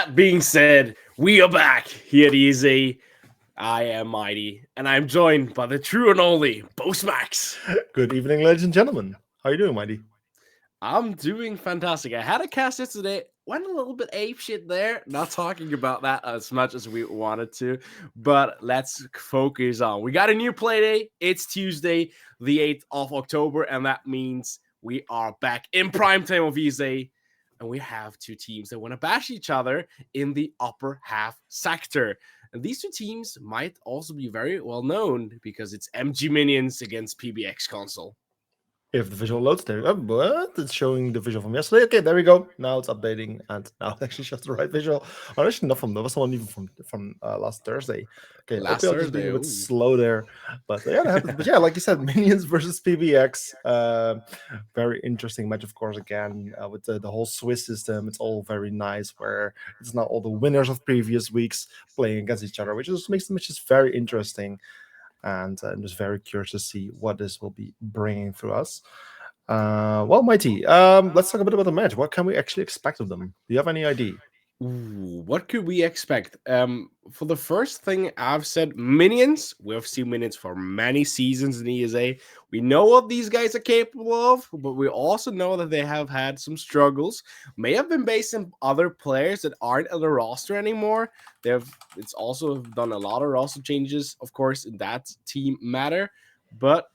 that being said, we are back here at ESA. I am Mighty, and I'm joined by the true and only Max. Good evening, ladies and gentlemen. How you doing, Mighty? I'm doing fantastic. I had a cast yesterday, went a little bit ape shit there. Not talking about that as much as we wanted to, but let's focus on. We got a new play day. It's Tuesday, the 8th of October, and that means we are back in prime time of ESA. And we have two teams that want to bash each other in the upper half sector. And these two teams might also be very well known because it's MG Minions against PBX Console. If the visual loads there, what? It's showing the visual from yesterday. Okay, there we go. Now it's updating, and now it actually shows the right visual. Oh, actually, not from there was one even from last Thursday. Okay, Last OPL just being Thursday, a bit ooh. slow there, but yeah, that happens. But yeah, like you said, Minions versus PBX. Very interesting match, of course. Again, with the whole Swiss system, it's all very nice. Where it's not all the winners of previous weeks playing against each other, which just makes the matches very interesting. And I'm just very curious to see what this will be bringing through us. Well, Mighty, let's talk a bit about the match. What can we actually expect of them? Do you have any idea? Ooh, what could we expect? For the first thing, I've said Minions. We've seen Minions for many seasons in ESA. We know what these guys are capable of, but we also know that they have had some struggles. May have been based on other players that aren't on the roster anymore. It's also done a lot of roster changes, of course, in that team matter. But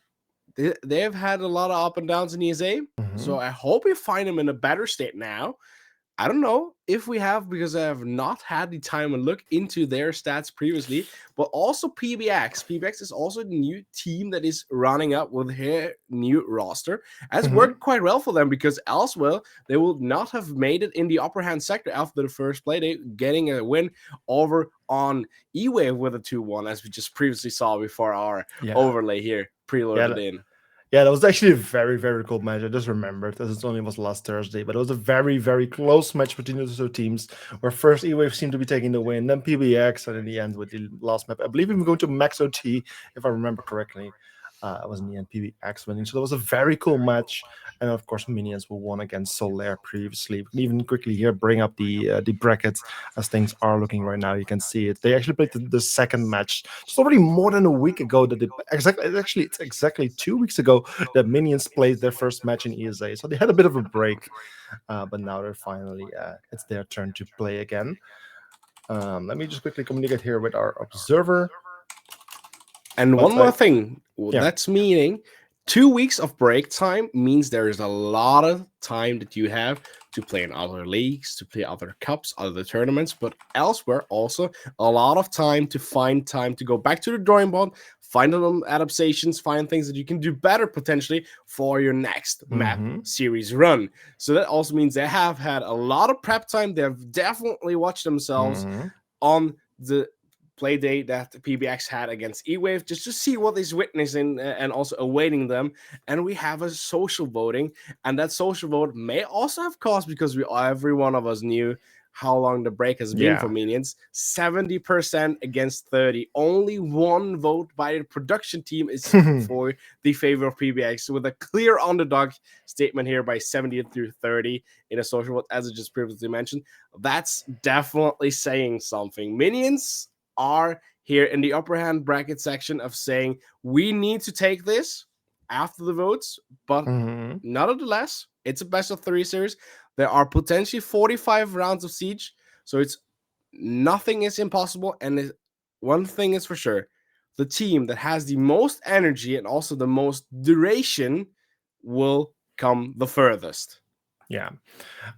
they have had a lot of up and downs in ESA. So I hope we find them in a better state now. I don't know if we have, because I have not had the time to look into their stats previously, but also PBX. PBX is also a new team that is running up with their new roster. Has worked quite well for them, because elsewhere they would not have made it in the upper hand sector after the first play day, getting a win over on E-Wave with a 2-1, as we just previously saw before our overlay here preloaded in. Yeah, that was actually a very, very cool match. I just remembered, as it only was last Thursday, but it was a very, very close match between the two teams, where first E-Wave seemed to be taking the win, then PBX, and in the end with the last map, I believe we were going to Max OT, if I remember correctly. It was in the end PBX winning. So that was a very cool match. And of course, Minions were won against Solaire previously. We can even quickly here bring up the brackets as things are looking right now. You can see it. They actually played the second match. It's already more than a week ago that it's exactly 2 weeks ago that Minions played their first match in ESA. So they had a bit of a break, but now they're finally it's their turn to play again. Let me just quickly communicate here with our observer. And one more thing, that's meaning 2 weeks of break time means there is a lot of time that you have to play in other leagues, to play other cups, other tournaments, but elsewhere also a lot of time to go back to the drawing board, find them adaptations, find things that you can do better potentially for your next map series run. So that also means they have had a lot of prep time. They've definitely watched themselves on the play day that PBX had against E-Wave, just to see what is witnessing and also awaiting them. And we have a social voting, and that social vote may also have caused, because every one of us knew how long the break has been for Minions. 70% against 30. Only one vote by the production team is for the favor of PBX, with a clear underdog statement here by 70 through 30 in a social vote, as I just previously mentioned. That's definitely saying something. Minions are here in the upper hand bracket section of saying we need to take this after the votes, but nonetheless, it's a best of 3 series. There are potentially 45 rounds of siege, so nothing is impossible. And one thing is for sure, the team that has the most energy and also the most duration will come the furthest. Yeah,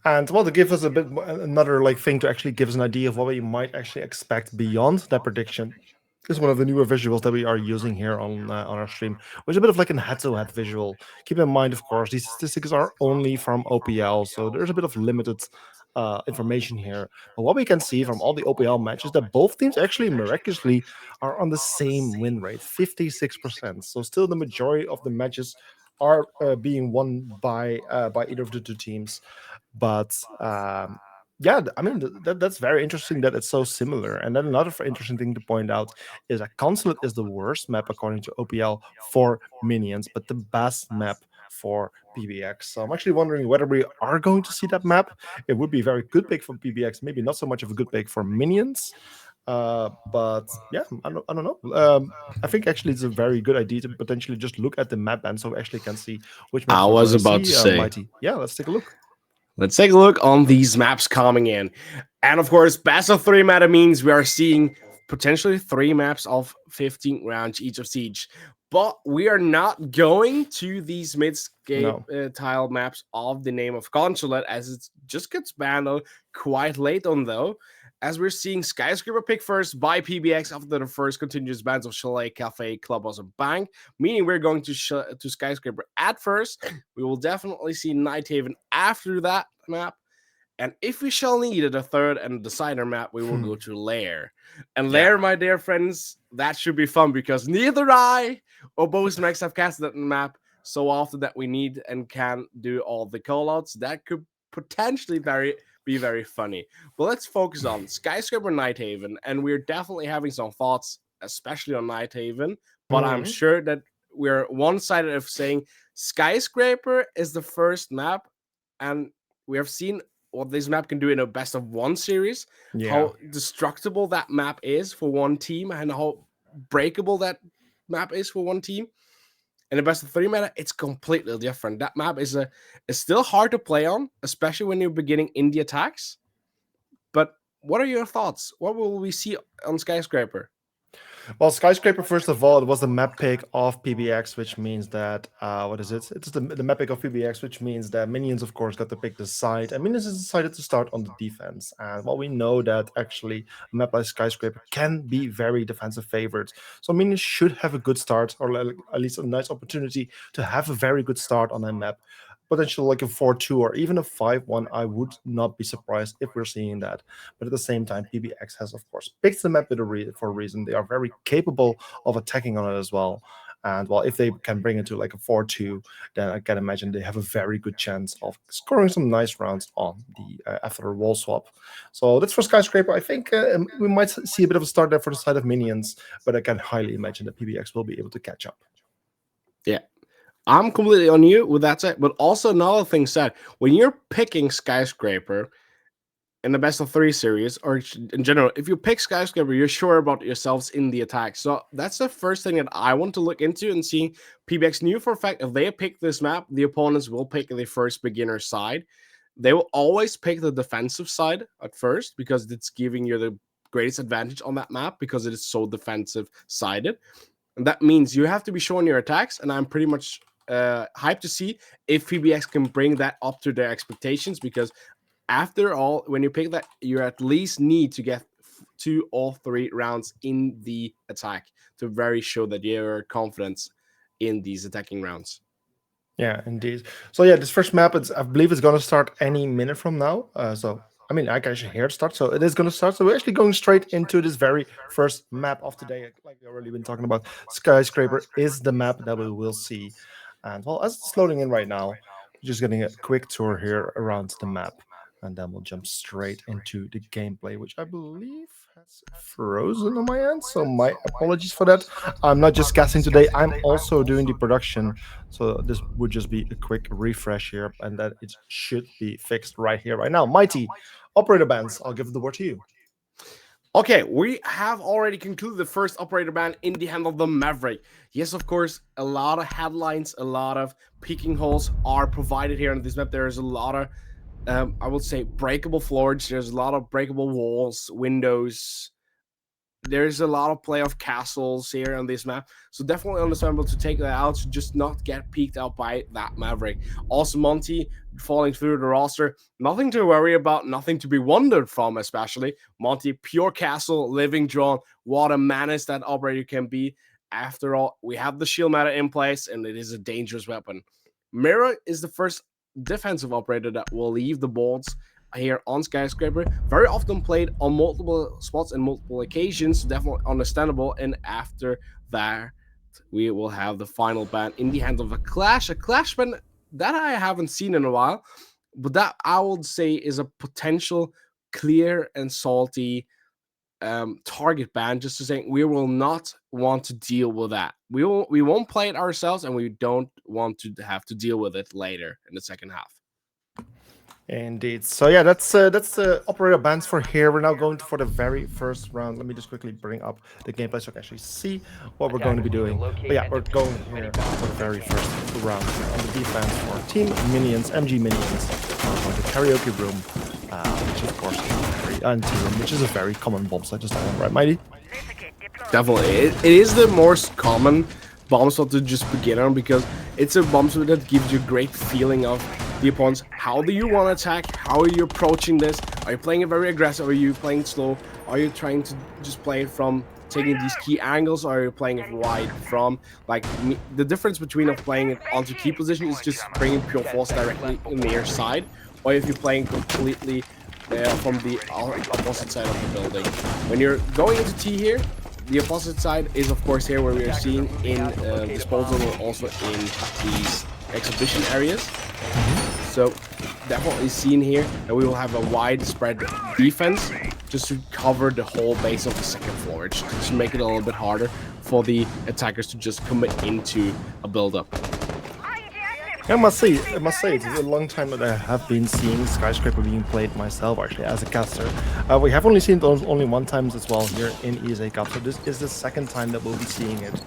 and well, to give us another thing to actually give us an idea of what we might actually expect beyond that prediction is one of the newer visuals that we are using here on our stream, which is a bit of like a head-to-head visual. Keep in mind, of course, these statistics are only from OPL, so there's a bit of limited information here. But what we can see from all the OPL matches, that both teams actually miraculously are on the same win rate, 56%. So still the majority of the matches are being won by either of the two teams. But yeah, I mean, that's very interesting that it's so similar. And then another interesting thing to point out is that Consulate is the worst map according to OPL for Minions, but the best map for PBX. So I'm actually wondering whether we are going to see that map. It would be a very good pick for PBX, maybe not so much of a good pick for Minions. But yeah, I don't know. I think actually it's a very good idea to potentially just look at the map and so we actually can see which I maps we're was going to about to see. say. Mighty. Yeah, let's take a look. Let's take a look on these maps coming in. And of course, best of 3 meta means we are seeing potentially 3 maps of 15 rounds each of Siege. But we are not going to these mid-scape tile maps of the name of Consulate, as it just gets banned quite late on, though. As we're seeing Skyscraper pick first by PBX after the first continuous bans of Chalet, Cafe, Clubhouse, and Bank, meaning we're going to Skyscraper at first. We will definitely see Nighthaven after that map. And if we shall need a third and a decider map, we will go to Lair. And Lair, my dear friends, that should be fun because neither I or both Max have casted that map so often that we need and can do all the callouts. That could potentially be very funny. But let's focus on Skyscraper Nighthaven, and we're definitely having some thoughts, especially on Nighthaven. But I'm sure that we're one-sided of saying Skyscraper is the first map, and we have seen what this map can do in a best of 1 series, how destructible that map is for one team, and how breakable that map is for one team. In the best of 3 meta, it's completely different. That map is still hard to play on, especially when you're beginning in the attacks. But what are your thoughts? What will we see on Skyscraper? Well, Skyscraper, first of all, it was the map pick of PBX, which means that, what is it? It's the map pick of PBX, which means that Minions, of course, got to pick the side, and Minions has decided to start on the defense. And well, we know that actually a map like Skyscraper can be very defensive favored. So Minions should have a good start, or at least a nice opportunity to have a very good start on that map. Potential like a 4-2 or even a 5-1, I would not be surprised if we're seeing that. But at the same time, PBX has, of course, picked the map for a reason. They are very capable of attacking on it as well. And well, if they can bring it to like a 4-2, then I can imagine they have a very good chance of scoring some nice rounds on the after a wall swap. So that's for Skyscraper. I think we might see a bit of a start there for the side of Minions, but I can highly imagine that PBX will be able to catch up. Yeah. I'm completely on you with that said, but also another thing said, when you're picking Skyscraper in the best of 3 series, or in general, if you pick Skyscraper, you're sure about yourselves in the attack. So that's the first thing that I want to look into and see. PBX knew for a fact if they pick this map, the opponents will pick the first beginner side. They will always pick the defensive side at first because it's giving you the greatest advantage on that map because it is so defensive sided. And that means you have to be showing your attacks, and I'm pretty much hyped to see if PBX can bring that up to their expectations, because after all, when you pick that, you at least need to get 2 or 3 rounds in the attack to very show that you're confident in these attacking rounds. Yeah, indeed. So yeah, this first map, I believe it's going to start any minute from now. So I mean, I can actually hear it start. So it is going to start. So we're actually going straight into this very first map of today. Like we've already been talking about, Skyscraper is the map that we will see. And well, as it's loading in right now, just getting a quick tour here around the map. And then we'll jump straight into the gameplay, which I believe has frozen on my end. So my apologies for that. I'm not just guessing today, I'm also doing the production. So this would just be a quick refresh here, and that it should be fixed right here, right now. Mighty, operator bands, I'll give the word to you. Okay, we have already concluded the first operator ban in the hand of the Maverick. Yes, of course, a lot of headlines, a lot of peeking holes are provided here on this map. There's a lot of I would say breakable floors. There's a lot of breakable walls, windows. There's a lot of play of castles here on this map. So definitely understandable to take that out, to just not get peeked out by that Maverick. Also, Monty falling through the roster. Nothing to worry about, nothing to be wondered from, especially. Monty, pure castle, living drawn. What a menace that operator can be. After all, we have the shield meta in place, and it is a dangerous weapon. Mirror is the first defensive operator that will leave the boards here on Skyscraper. Very often played on multiple spots and multiple occasions, definitely understandable. And after that, we will have the final ban in the hands of a clash ban that I haven't seen in a while, but that I would say is a potential clear and salty target ban, just to say we will not want to deal with that. We won't play it ourselves, and we don't want to have to deal with it later in the second half. Indeed. So yeah, that's the operator bans for here. We're now going for the very first round. Let me just quickly bring up the gameplay so I can actually see what we're going to be doing. But yeah, we're going here for the very first round on the defense for Team Minions, MG Minions. We're going to Karaoke Room, which is of course Anti-Room, which is a very common bomb site, just that one, right, Mighty? Definitely, it is the most common bomb slot to just begin on, because it's a bomb slot that gives you a great feeling of the opponents. How do you want to attack? How are you approaching this? Are you playing it very aggressive? Are you playing it slow? Are you trying to just play it from taking these key angles? Or are you playing it wide from, like, the difference between of playing it onto key position is just bringing pure force directly in the near side, or if you're playing completely from the opposite side of the building. When you're going into T here, the opposite side is of course here where we are seeing in disposal, and also in these exhibition areas. So definitely seen here that we will have a widespread defense just to cover the whole base of the second floor, just to make it a little bit harder for the attackers to just commit into a build-up. I must say, it's a long time that I have been seeing Skyscraper being played myself, actually, as a caster. We have only seen those only one times as well here in ESA Cup, so this is the second time that we'll be seeing it.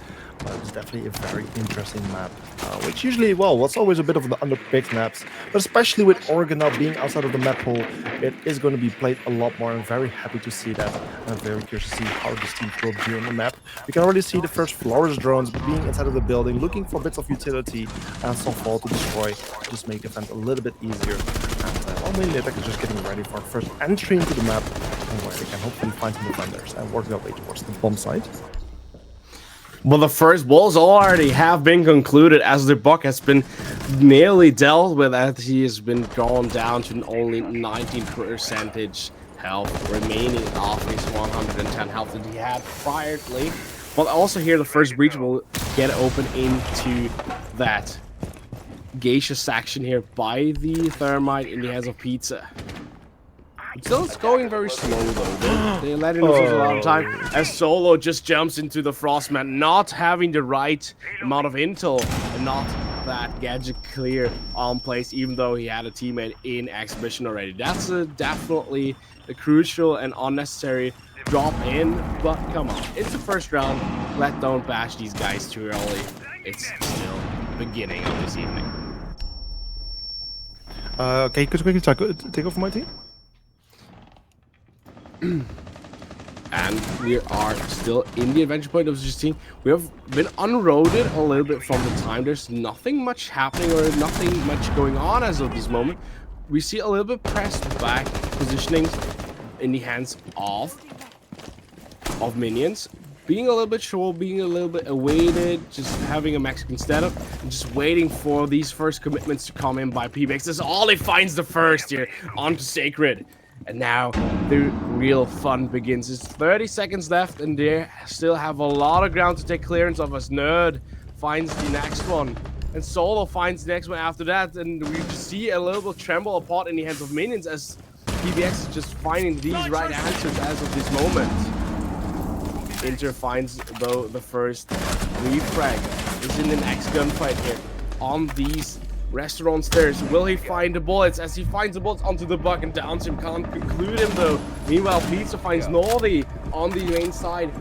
It's definitely a very interesting map, which usually, well, was always a bit of the underpicked maps, but especially with Oregon now being outside of the map pool, it is going to be played a lot more. I'm very happy to see that, and I'm very curious to see how this team will be on the map. We can already see the first Flores drones being inside of the building, looking for bits of utility and some fall to destroy, to just make defense a little bit easier. And mainly attack is just getting ready for first entry into the map, and where they can hopefully find some defenders and work their way towards the bomb site. Well, the first balls already have been concluded, as the buck has been nearly dealt with, as he has been drawn down to only 19% health remaining off his 110 health that he had priorly. But also here, the first breach will get open into that geisha section here by the thermite in the hands of Pizza. Still, it's going very slow though. They're letting us use a lot of time as Solo just jumps into the Frostman, not having the right amount of intel and not that gadget clear on place, even though he had a teammate in exhibition already. That's definitely a crucial and unnecessary drop in, but come on, it's the first round. Don't bash these guys too early. It's still beginning of this evening. Okay, could you quickly take over my team? And we are still in the adventure point of 16. We have been unroaded a little bit from the time. There's nothing much happening or nothing much going on as of this moment. We see a little bit pressed back positioning in the hands of minions, being a little bit short, being a little bit awaited, just having a Mexican setup, and just waiting for these first commitments to come in by PBX. That's all he finds the first here onto Sacred. And now the real fun begins. It's 30 seconds left, and they still have a lot of ground to take clearance of, as Nerd finds the next one. And Solo finds the next one after that. And we see a little bit tremble apart in the hands of minions, as PBX is just finding these right answers as of this moment. Inter finds, though, the first refrag. Is in the next gunfight here on these restaurant stairs. Will he find the bullets? As he finds the bullets onto the buck and downs him, can't conclude him though. Meanwhile, Pizza finds Nordy on the main side.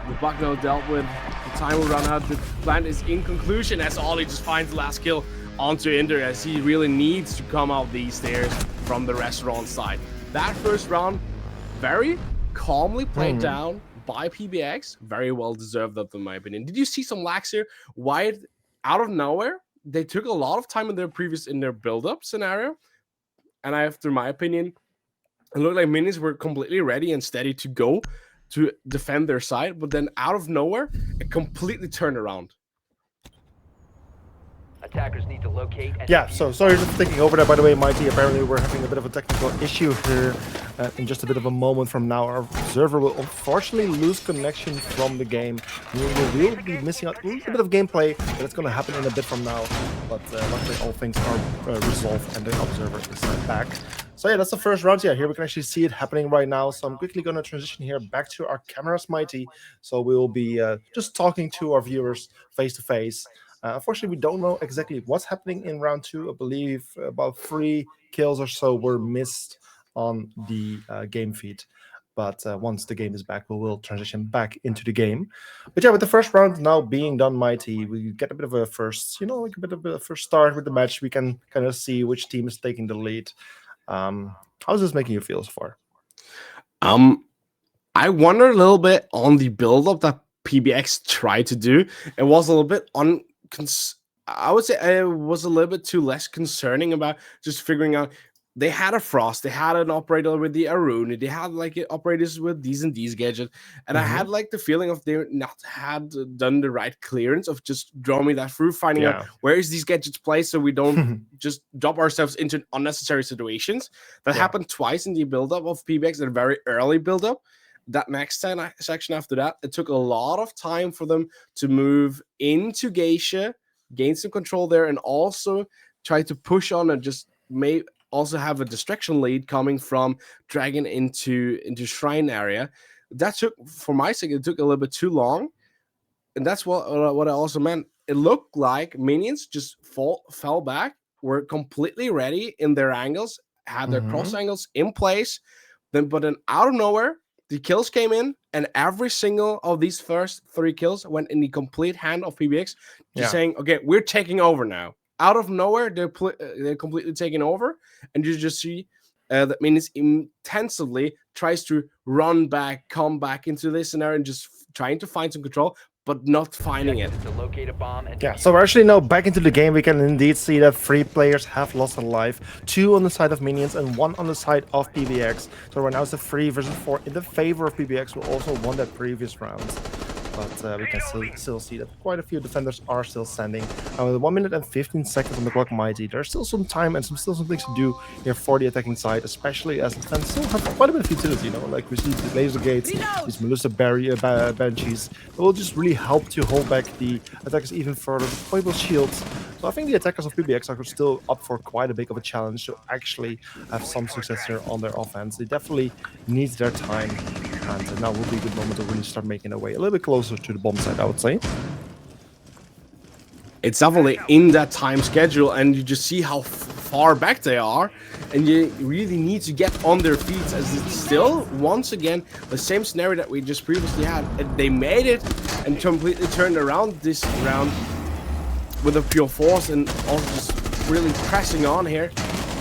The buck now dealt with. The time will run out. The plan is in conclusion, as Ollie just finds the last kill onto Inder, as he really needs to come out these stairs from the restaurant side. That first round, very calmly played down by PBX. Very well deserved, up in my opinion. Did you see some lags here? Why, out of nowhere, they took a lot of time in their build-up scenario, and after my opinion, it looked like minions were completely ready and steady to go to defend their side, but then out of nowhere, it completely turned around. Attackers need to locate and Yeah, so sorry for taking over there, by the way, Mighty. Apparently we're having a bit of a technical issue here. In just a bit of a moment from now, our server will unfortunately lose connection from the game. We will be missing out a little bit of gameplay, but it's going to happen in a bit from now. But luckily all things are resolved and the observer is back. So yeah, that's the first round. Yeah, here we can actually see it happening right now. So I'm quickly going to transition here back to our cameras, Mighty. So we will be just talking to our viewers face to face. Unfortunately, we don't know exactly what's happening in round 2. I believe about 3 kills or so were missed on the game feed. But once the game is back, we will transition back into the game. But yeah, with the first round now being done, Mighty, we get a bit of a first, like a bit of a first start with the match. We can kind of see which team is taking the lead. How's this making you feel so far? I wonder a little bit on the build-up that PBX tried to do. It was a little bit I would say it was a little bit too less concerning about just figuring out. They had a Frost, they had an operator with the Aruni, they had like operators with these and these gadgets, and I had like the feeling of they not had done the right clearance of just drawing that through, finding out where is these gadgets placed so we don't just drop ourselves into unnecessary situations. That happened twice in the build-up of PBX, at a very early build-up. That next section after that, it took a lot of time for them to move into Geisha, gain some control there, and also try to push on and just also have a distraction lead coming from Dragon into Shrine area. That took, for my sake, it took a little bit too long, and that's what I also meant. It looked like minions just fell back, were completely ready in their angles, had their cross angles in place, but then out of nowhere, the kills came in, and every single of these first 3 kills went in the complete hand of PBX, just saying, okay, we're taking over now. Out of nowhere, they're completely taking over, and you just see that means intensively tries to run back, come back into this scenario, and just trying to find some control, but not finding it. Yeah, so we're actually now back into the game. We can indeed see that 3 players have lost a life, 2 on the side of Minions and 1 on the side of PBX. So right now it's a 3 versus 4 in the favor of PBX, who also won that previous round. But we can still see that quite a few defenders are still standing. With 1 minute and 15 seconds on the clock, Mighty, there's still some time and still some things to do here for the attacking side, especially as the defense still have quite a bit of utility. Like we see the laser gates, these Melissa barrier Banshees, that will just really help to hold back the attackers even further. Deployable shields. So I think the attackers of PBX are still up for quite a big of a challenge to actually have some success here on their offense. They definitely need their time. And now will be a good moment to really start making their way a little bit closer to the bomb site, I would say. It's definitely in that time schedule, and you just see how far back they are, and you really need to get on their feet, as it's still, once again, the same scenario that we just previously had. They made it and completely turned around this round with a pure force, and also just really pressing on here.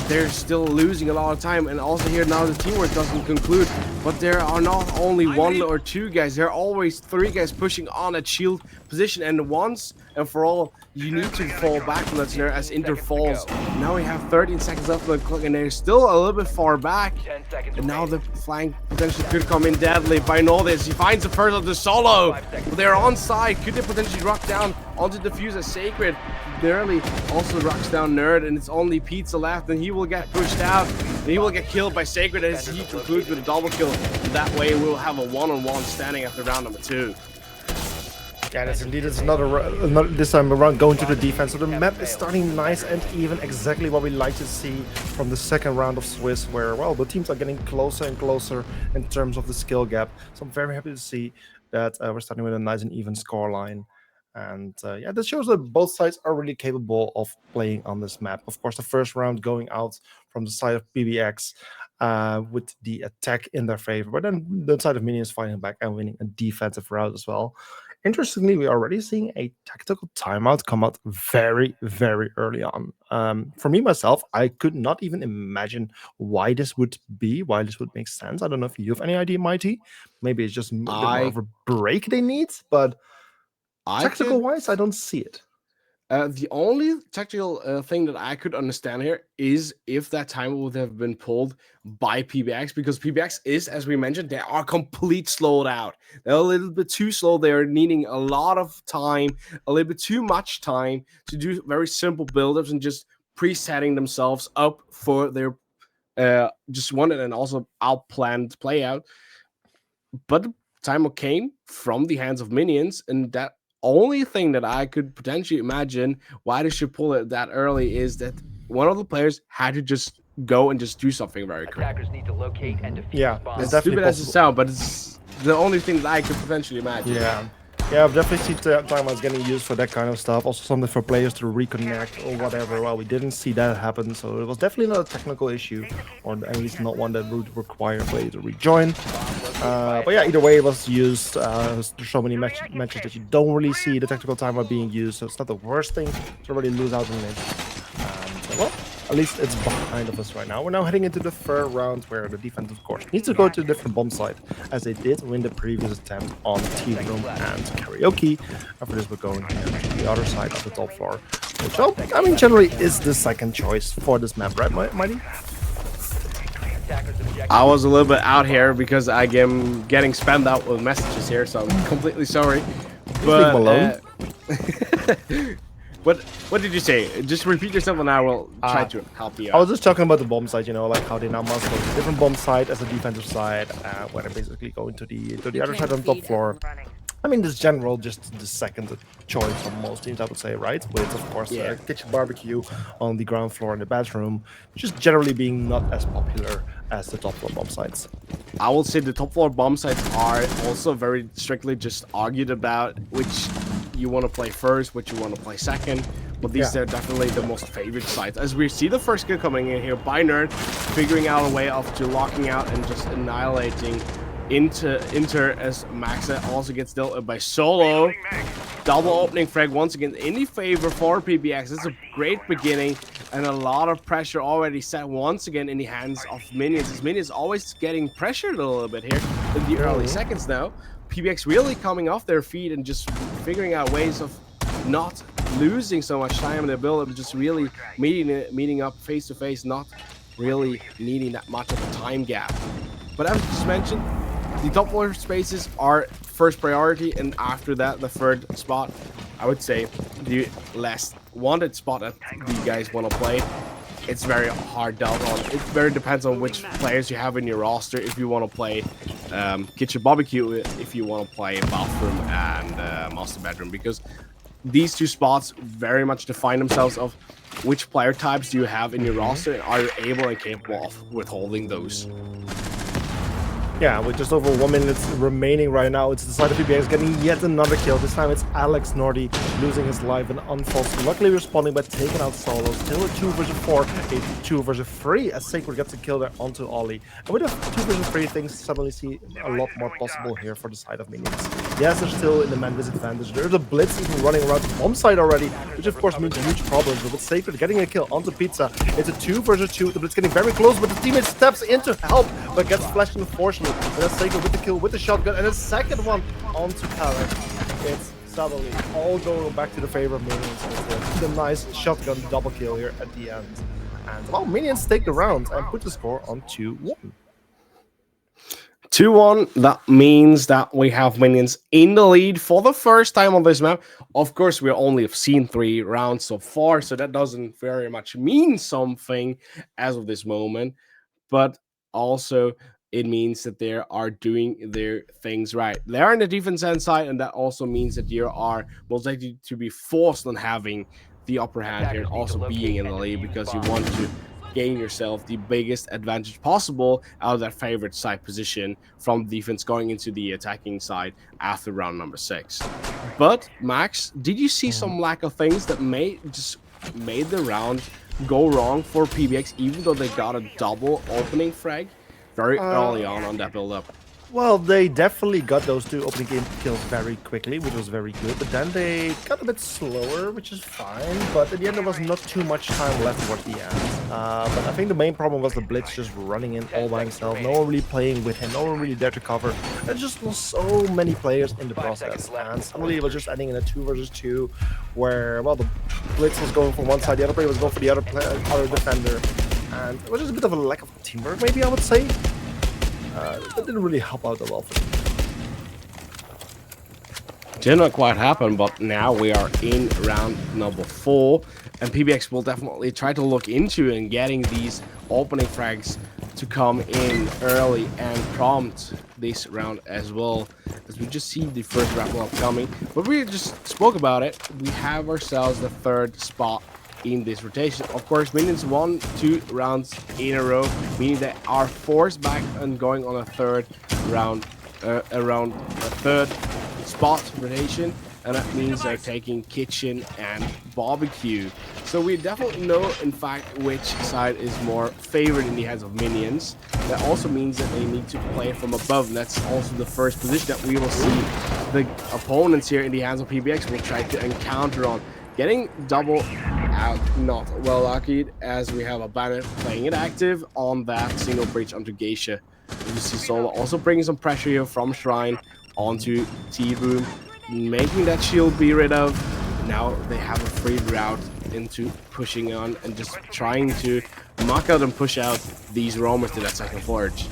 They're still losing a lot of time, and also here now the teamwork doesn't conclude, but there are not only 1 or 2 guys, there are always 3 guys pushing on a shield position, and once and for all, you need to fall back from that scenario as Inter falls. Now we have 13 seconds left on the clock, and they're still a little bit far back, and now the flank potentially could come in deadly. By all this, he finds the first of the solo, but they're on side. Could they potentially rock down onto the fuse as Sacred? Barely also rocks down Nerd, and it's only Pizza left, and he will get pushed out, and he will get killed by Sacred as he concludes with a double kill. And that way we'll have a one-on-one standing after round number 2. Yeah, that's indeed. It's another this time around going to the defense. So the map is starting nice and even, exactly what we like to see from the second round of Swiss, where, well, the teams are getting closer and closer in terms of the skill gap. So I'm very happy to see that we're starting with a nice and even scoreline. And yeah, that shows that both sides are really capable of playing on this map. Of course, the first round going out from the side of PBX with the attack in their favor, but then the side of Minions fighting back and winning a defensive route as well. Interestingly, we're already seeing a tactical timeout come out very, very early on. For me, myself, I could not even imagine why this would make sense. I don't know if you have any idea, Mighty. Maybe it's just a bit more of a break they need, but tactical-wise, I don't see it. The only tactical thing that I could understand here is if that timer would have been pulled by PBX, because PBX is, as we mentioned, they are complete slowed out. They're a little bit too slow. They're needing a lot of time, a little bit too much time to do very simple buildups and just presetting themselves up for their just wanted and also outplanned play out. But the timer came from the hands of minions, and that only thing that I could potentially imagine why they should pull it that early is that one of the players had to just go and just do something very quick. Attackers need to locate and defeat Yeah, the bomb. As definitely stupid as it possible. sounds, but it's the only thing that I could potentially imagine. Yeah, I've definitely seen timelines getting used for that kind of stuff. Also, something for players to reconnect or whatever. Well, we didn't see that happen, so it was definitely not a technical issue, or at least not one that would require a player to rejoin. But yeah, either way, it was used. There's so many matches that you don't really see the tactical timer being used, so it's not the worst thing to really lose out on it. Well, at least it's behind of us right now. We're now heading into the third round, where the defense, of course, needs to go to a different bomb site, as they did win the previous attempt on Team Room and Karaoke. After this, we're going here to the other side of the top floor, which, well, I mean, generally is the second choice for this map, right, Mighty? I was a little bit out here because I am getting spammed out with messages here, so I'm completely sorry. But what did you say? Just repeat yourself and I will try to help you out. I was just talking about the bomb site, you know, like how they now must go to a different bomb site as a defensive side, where they're basically going to the other side on the top floor. I mean, this general just the second choice on most teams, I would say, right? With, of course, kitchen barbecue on the ground floor in the bedroom, just generally being not as popular as the top floor bomb sites. I will say the top floor bomb sites are also very strictly just argued about which you want to play first, which you want to play second. But these are definitely the most favorite sites. As we see the first kill coming in here by Nerd, figuring out a way of to locking out and just annihilating Inter as Maxa also gets dealt with by Solo. Double opening frag once again in the favor for PBX. It's a great beginning and a lot of pressure already set once again in the hands of minions. As minions always getting pressured a little bit here in the early seconds now. PBX really coming off their feet and just figuring out ways of not losing so much time in their build up, just really meeting up face to face, not really needing that much of a time gap. But as just mentioned, the top floor spaces are first priority, and after that, the third spot, I would say, the less wanted spot that you guys want to play. It's very hard dealt on. It very depends on which players you have in your roster. If you want to play kitchen barbecue, if you want to play bathroom and master bedroom, because these two spots very much define themselves of which player types do you have in your roster and are you able and capable of withholding those. Yeah, with just over 1 minute remaining right now, it's the side of PBX getting yet another kill. This time it's Alex Nordy losing his life and unfalse. Luckily responding by taking out Solo. Still a 2 versus 4, a 2 versus 3 as Sacred gets a kill there onto Ollie. And with a 2 versus 3, things suddenly see a lot more possible here for the side of minions. Yes, they're still in the man disadvantage. There's a blitz even running around the bomb side already, which of course means huge problems. But with Sacred getting a kill onto Pizza, it's a 2 versus 2. The blitz getting very close, but the teammate steps in to help, but gets flashed unfortunately. And that's Sacred with the kill with the shotgun, and a second one onto Alex. It's suddenly all going back to the favor of minions with the nice shotgun double kill here at the end. And well, minions take the round and put the score on 2-1. 2-1, that means that we have minions in the lead for the first time on this map. Of course, we only have seen 3 rounds so far, so that doesn't very much mean something as of this moment. But also, it means that they are doing their things right. They are in the defense end side, and that also means that you are most likely to be forced on having the upper hand here and also being in the lead because you want to gain yourself the biggest advantage possible out of that favorite side position from defense going into the attacking side after round number 6. But Max, did you see some lack of things that made the round go wrong for PBX, even though they got a double opening frag very early on that build-up? Well, they definitely got those 2 opening game kills very quickly, which was very good. But then they got a bit slower, which is fine. But at the end, there was not too much time left towards the end. But I think the main problem was the Blitz just running in all by himself. No one really playing with him. No one really there to cover. There just was so many players in the process. And suddenly it was just ending in a 2 versus 2, where, well, the Blitz was going for one side, the other player was going for the other defender. And it was just a bit of a lack of teamwork, maybe I would say. That didn't really help out that well for them. Did not quite happen, but now we are in round number 4, and PBX will definitely try to look into and getting these opening frags to come in early and prompt this round as well, as we just see the first wrap up coming. But we just spoke about it. We have ourselves the 3rd spot in this rotation. Of course, minions 1-2 rounds in a row, meaning they are forced back and going on a 3rd round, around a 3rd spot rotation, and that means they're taking kitchen and barbecue. So we definitely know, in fact, which side is more favored in the hands of minions. That also means that they need to play from above, and that's also the first position that we will see the opponents here in the hands of PBX will try to encounter on. Getting double out, not well lucky, as we have a Bandit playing it active on that single breach onto Geisha. You see Solo also bringing some pressure here from Shrine onto T-Room, making that shield be rid of. Now they have a free route into pushing on and just trying to knock out and push out these roamers to that second forge.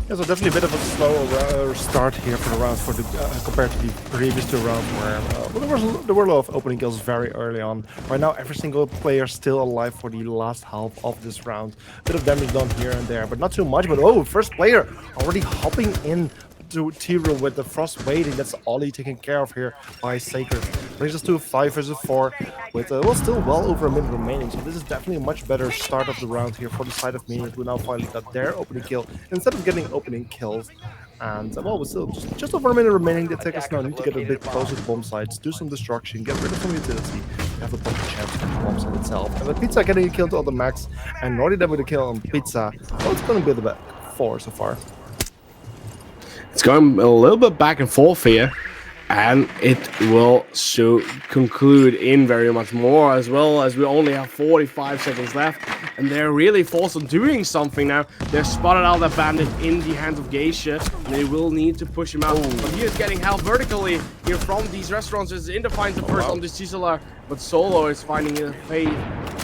Yeah, so definitely a bit of a slower start here for the round for the compared to the previous 2 rounds where there were a lot of opening kills very early on. Right now, every single player still alive for the last half of this round. Bit of damage done here and there, but not too much. But oh, first player already hopping in to T-Room with the Frost waiting. That's Ollie taken care of here by Sacred. Brings us to a 5 versus 4 with well, still well over a minute remaining. So this is definitely a much better start of the round here for the side of Minions, who now finally got their opening kill instead of getting opening kills. And well, with still just over a minute remaining, the attackers now need to get a bit closer to bomb sites, do some destruction, get rid of some utility, have a bunch of chance for the bomb site itself. And with Pizza getting a kill to the max, and Nordy then with a kill on Pizza, well, it's going to be the 4 so far. It's going a little bit back and forth here, and it will conclude in very much more, as well as we only have 45 seconds left, and they're really forced on doing something now. They're spotted out the Bandit in the hands of Geisha, and they will need to push him out. But he is getting help vertically here from these restaurants. As Inda finds the first onto Cicela, but Solo is finding a fade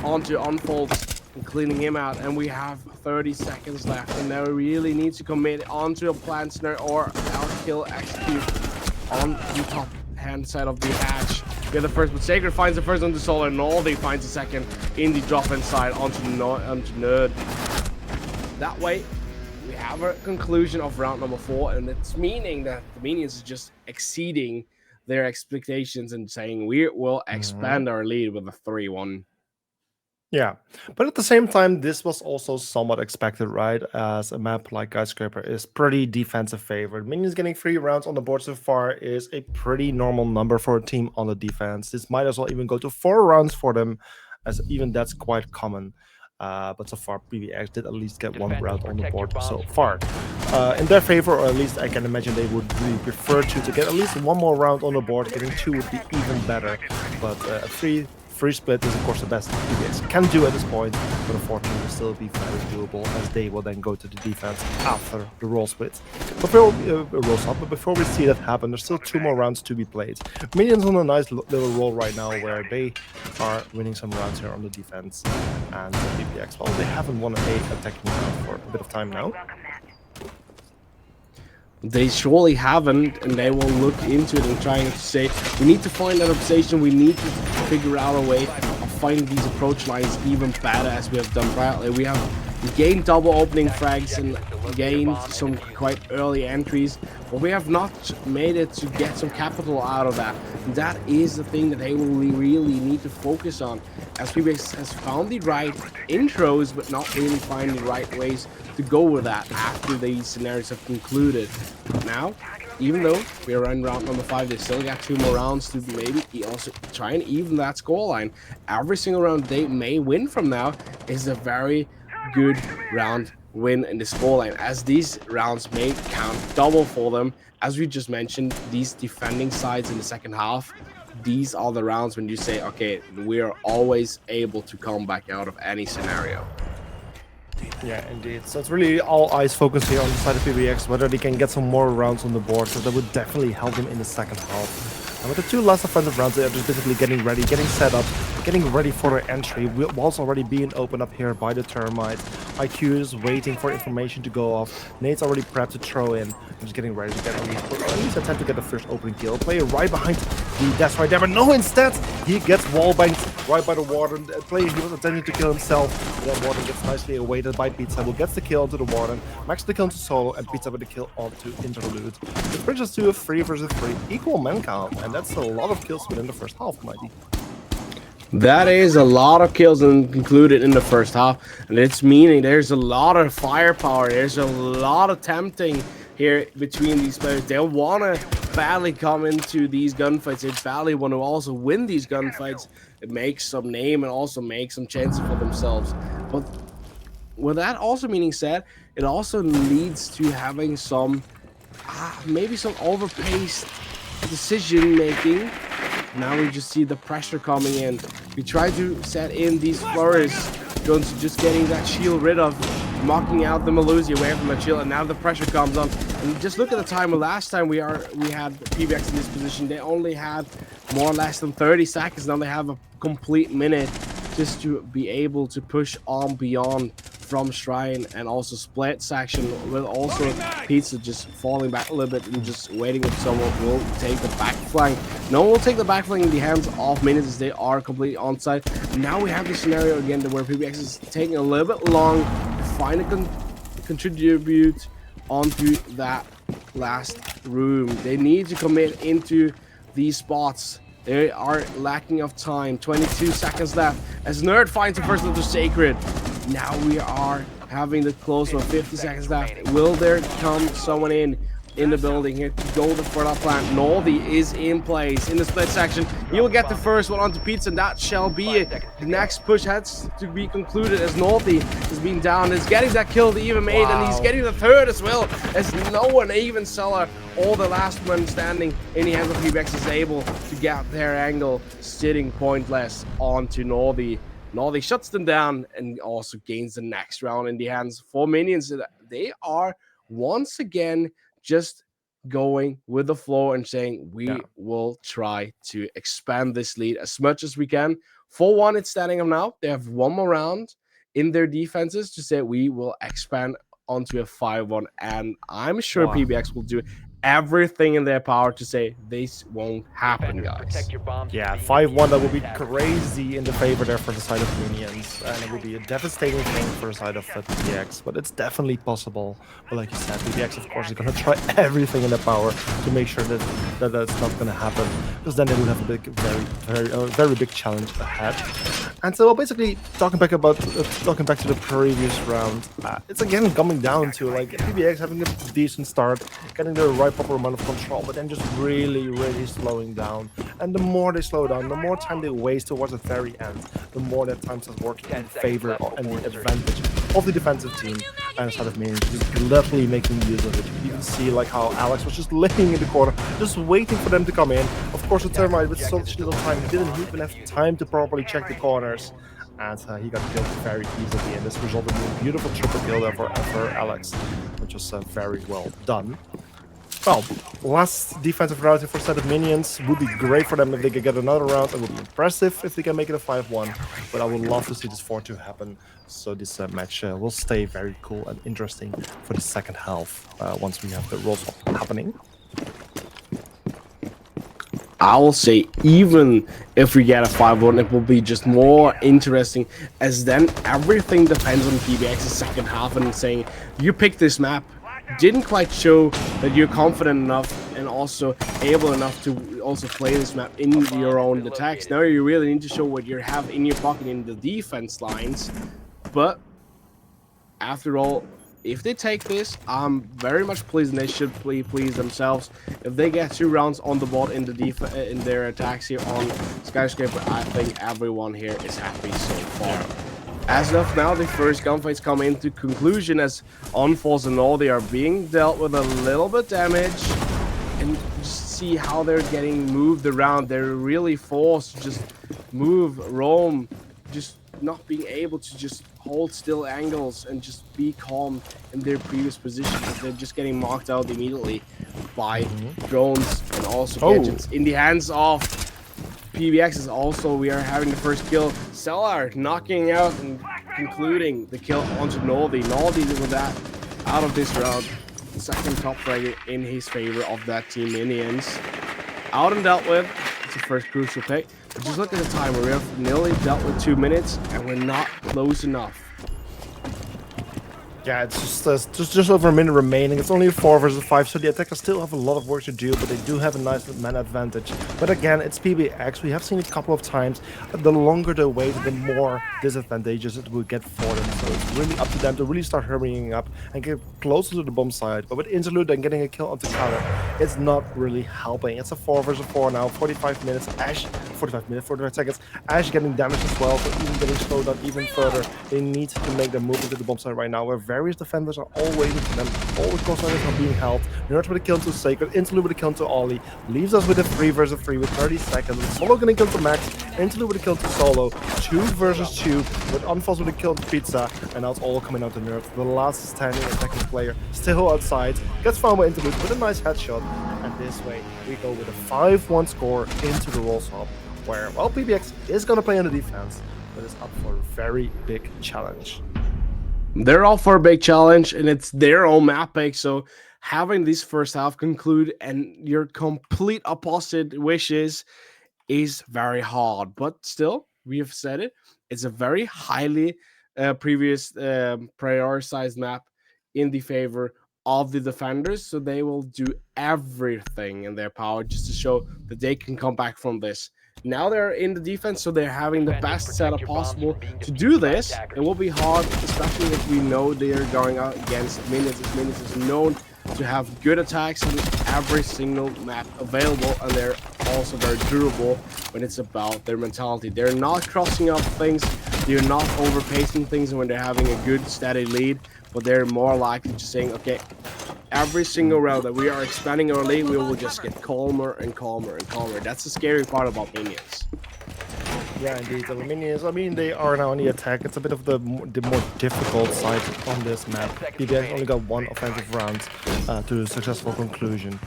onto Unfolds and cleaning him out, and we have 30 seconds left, and they really need to commit onto a plant snare or outkill execute on the top hand side of the hatch. We have the first, but Sacred finds the first on the Solar, and Naldi finds the second in the drop inside onto Nerd. That way, we have a conclusion of round number 4, and it's meaning that the Minions is just exceeding their expectations and saying we will expand our lead with a 3-1. Yeah, but at the same time, this was also somewhat expected, right? As a map like Skyscraper is pretty defensive favored. Minions getting 3 rounds on the board so far is a pretty normal number for a team on the defense. This might as well even go to 4 rounds for them, as even that's quite common. But so far, PBX did at least get 1 round on the board so far. In their favor, or at least I can imagine they would really prefer to get at least 1 more round on the board. Getting 2 would be even better, but 3 split is of course the best PBX can do at this point, but unfortunately will still be very doable, as they will then go to the defense after the roll split. Before we see that happen, there's still 2 more rounds to be played. Minions on a nice little roll right now, where they are winning some rounds here on the defense, and PBX, well, they haven't won an attacking round for a bit of time now. They surely haven't, and they will look into it and trying to say, we need to find that obsession, we need to figure out a way of finding these approach lines even better, as we have done prior. We have gained double opening frags and gained some quite early entries, but we have not made it to get some capital out of that. And that is the thing that they will really need to focus on, as PBX has found the right intros, but not really finding the right ways to go with that after these scenarios have concluded. Now, even though we are in round number 5, they still got 2 more rounds to maybe also try and even that scoreline. Every single round they may win from now is a very good round win in the scoreline, as these rounds may count double for them. As we just mentioned, these defending sides in the second half, these are the rounds when you say, okay, we are always able to come back out of any scenario. Yeah, indeed. So it's really all eyes focused here on the side of PBX, whether they can get some more rounds on the board, so that would definitely help them in the second half. And with the 2 last offensive rounds, they are just basically getting ready, getting set up, getting ready for their entry. Walls already being opened up here by the termites. IQ is waiting for information to go off. Nate's already prepped to throw in. I'm just getting ready to get at least attempt to get the first opening kill. Player right behind the that's right there, but no, instead he gets wall banged right by the Warden. Player he was attempting to kill himself. That Warden gets nicely awaited by Pizza, who gets the kill onto the Warden. Max the kill into Solo, and Pizza with the kill onto Interlude. This brings us to a 3 versus 3 equal man count, and that's a lot of kills within the first half, Mighty. That is a lot of kills included in the first half, and it's meaning there's a lot of firepower. There's a lot of tempting here between these players. They want to badly come into these gunfights. They badly want to also win these gunfights and make some name and also make some chances for themselves. But with that also meaning said, it also leads to having some maybe some overpaced decision making. Now we just see the pressure coming in. We try to set in these flurries, Jones just getting that shield rid of, knocking out the Melusi away from the shield, and now the pressure comes on. And just look at the time. Last time we had PBX in this position, they only had more or less than 30 seconds. Now they have a complete minute just to be able to push on beyond from Shrine, and also split section with also Pizza just falling back a little bit and just waiting if someone will take the back flank. No one will take the back flank in the hands of Minions as they are completely on site. Now we have the scenario again where PBX is taking a little bit long to finally contribute onto that last room. They need to commit into these spots. They are lacking of time. 22 seconds left as Nerd finds the first little Sacred. Now we are having the close of 50 seconds left. Will there come someone in the building here to go for that plant? Noldy is in place in the split section. He will get the first one onto Pizza, and that shall be it. The next push has to be concluded as Noldy is being down. Is getting that kill to even made, and he's getting the third as well, as no one, even Seller, all the last one standing in the hands of PBX, is able to get their angle, sitting pointless onto Noldy. Noldy shuts them down and also gains the next round in the hands for Minions. They are once again just going with the flow and saying we will try to expand this lead as much as we can. 4-1 it's standing up now. They have one more round in their defenses to say we will expand onto a 5-1, and I'm sure PBX will do everything in their power to say this won't happen, guys. Yeah, 5-1, that would be crazy in the favor there for the side of Minions, and it would be a devastating thing for the side of PBX, but it's definitely possible. But like you said, PBX, of course, is going to try everything in their power to make sure that that's not going to happen, because then they would have a big, very big challenge ahead. And so basically, talking back to the previous round, it's again coming down to like PBX having a decent start, getting the right proper amount of control, but then just really slowing down. And the more they slow down, the more time they waste towards the very end, the more that time starts working in favor and the advantage of the defensive team and instead of Minions just literally making use of it. You can see like how Alex was just laying in the corner, just waiting for them to come in. Of course, the Termite with such little time, he didn't even have time to properly check the corners, and he got killed very easily, and this resulted in a beautiful triple kill there for Alex, which was very well done. Well, last defensive round for a set of Minions would be great for them if they could get another round. It would be impressive if they can make it a 5-1, but I would love to see this 4-2 happen. So this match will stay very cool and interesting for the second half once we have the rolls happening. I will say even if we get a 5-1, it will be just more interesting, as then everything depends on PBX's second half and saying, you pick this map, didn't quite show that you're confident enough and also able enough to also play this map in your own attacks. Now you really need to show what you have in your pocket in the defense lines. But after all, if they take this, I'm very much pleased, and they should please themselves. If they get 2 rounds on the board in the in their attacks here on Skyscraper, I think everyone here is happy so far. As of now, the first gunfights come into conclusion as Unfalls and all, they are being dealt with a little bit damage, and just see how they're getting moved around. They're really forced to just move, roam, just not being able to just hold still angles and just be calm in their previous position. They're just getting marked out immediately. by drones and also gadgets in the hands of PBX. Also, we are having the first kill. Cellar knocking out and concluding the kill onto Noldi. Noldi with that out of this round. Second top frag in his favor of that team minions. Out and dealt with. It's the first crucial pick. But just look at the timer. We have nearly dealt with 2 minutes and we're not close enough. Yeah, it's just over a minute remaining. It's only 4 versus 5, so the attackers still have a lot of work to do, but they do have a nice man advantage. But again, it's PBX. We have seen it a couple of times. The longer they wait, the more disadvantageous it will get for them. So it's really up to them to really start hurrying up and get closer to the bomb side. But with Interlude and getting a kill on the counter, it's not really helping. It's a 4 versus 4 now, 45 minutes. Ash, 45 seconds. Ash getting damaged as well, so even getting slowed down even further. They need to make their move into the bomb side right now, where various defenders are all waiting for them. All the cross lines are being held. Nerd with a kill to Sacred. Interlude with a kill to Ollie. Leaves us with a 3 versus 3 with 30 seconds. Solo getting kill to Max. Interlude with a kill to Solo. 2 versus 2 with Unfalls with a kill to Pizza. And now it's all coming out to Nerd. The last standing attacking player still outside. Gets found by Interlude with a nice headshot. And this way we go with a 5-1 score into the roll swap, where, well, PBX is going to play on the defense, but is up for a very big challenge. They're all for a big challenge, and it's their own map pick. So having this first half conclude and your complete opposite wishes is very hard. But still, we have said it. It's a very highly prioritized map in the favor of the defenders. So they will do everything in their power just to show that they can come back from this. Now they're in the defense, so they're having the best setup possible to do this. It will be hard, especially if we know they are going out against Minions. Minions is known to have good attacks on every single map available, and they're also very durable when it's about their mentality. They're not crossing up things, they're not overpacing things when they're having a good steady lead, but they're more likely to saying, okay, every single round that we are expanding our lead, we will just get calmer and calmer and calmer. That's the scary part about Minions. Yeah, indeed. The Minions, I mean, they are now on the attack. It's a bit of the more difficult side on this map. PBX only got 1 offensive round to a successful conclusion.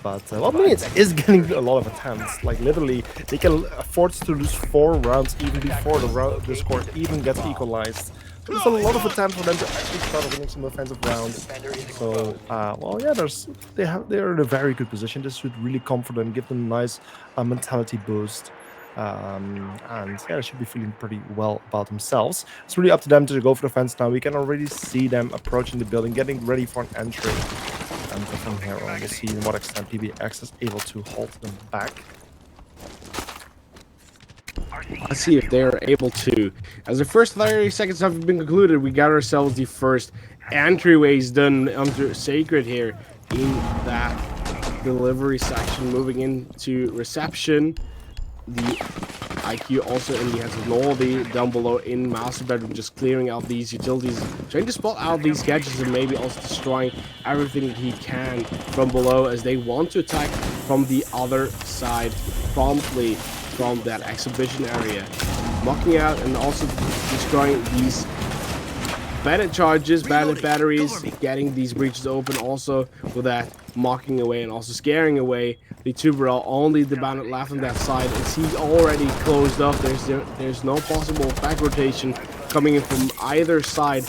But, well, Minions is getting a lot of attempts. Like, literally, they can afford to lose 4 rounds even before the score even gets equalized. So there's a lot of attempts for them to actually start winning some offensive rounds. So, well, yeah, they're in a very good position. This should really comfort them, give them a nice mentality boost. And yeah, they should be feeling pretty well about themselves. It's really up to them to go for the fence now. We can already see them approaching the building, getting ready for an entry. And from here on, we'll see in what extent PBX is able to hold them back. Let's see if they're able to. As the first 30 seconds have been concluded, we got ourselves the first entryways done under Sacred here in that delivery section, moving into reception. The IQ also in the hands of Noldi down below in master bedroom, just clearing out these utilities, trying to spot out these gadgets and maybe also destroying everything that he can from below, as they want to attack from the other side promptly from that exhibition area, mocking out and also destroying these bandit charges, bandit batteries, getting these breaches open also with that, mocking away and also scaring away the Tuberel. Only the bandit left on that side as he's already closed up. There's no possible back rotation coming in from either side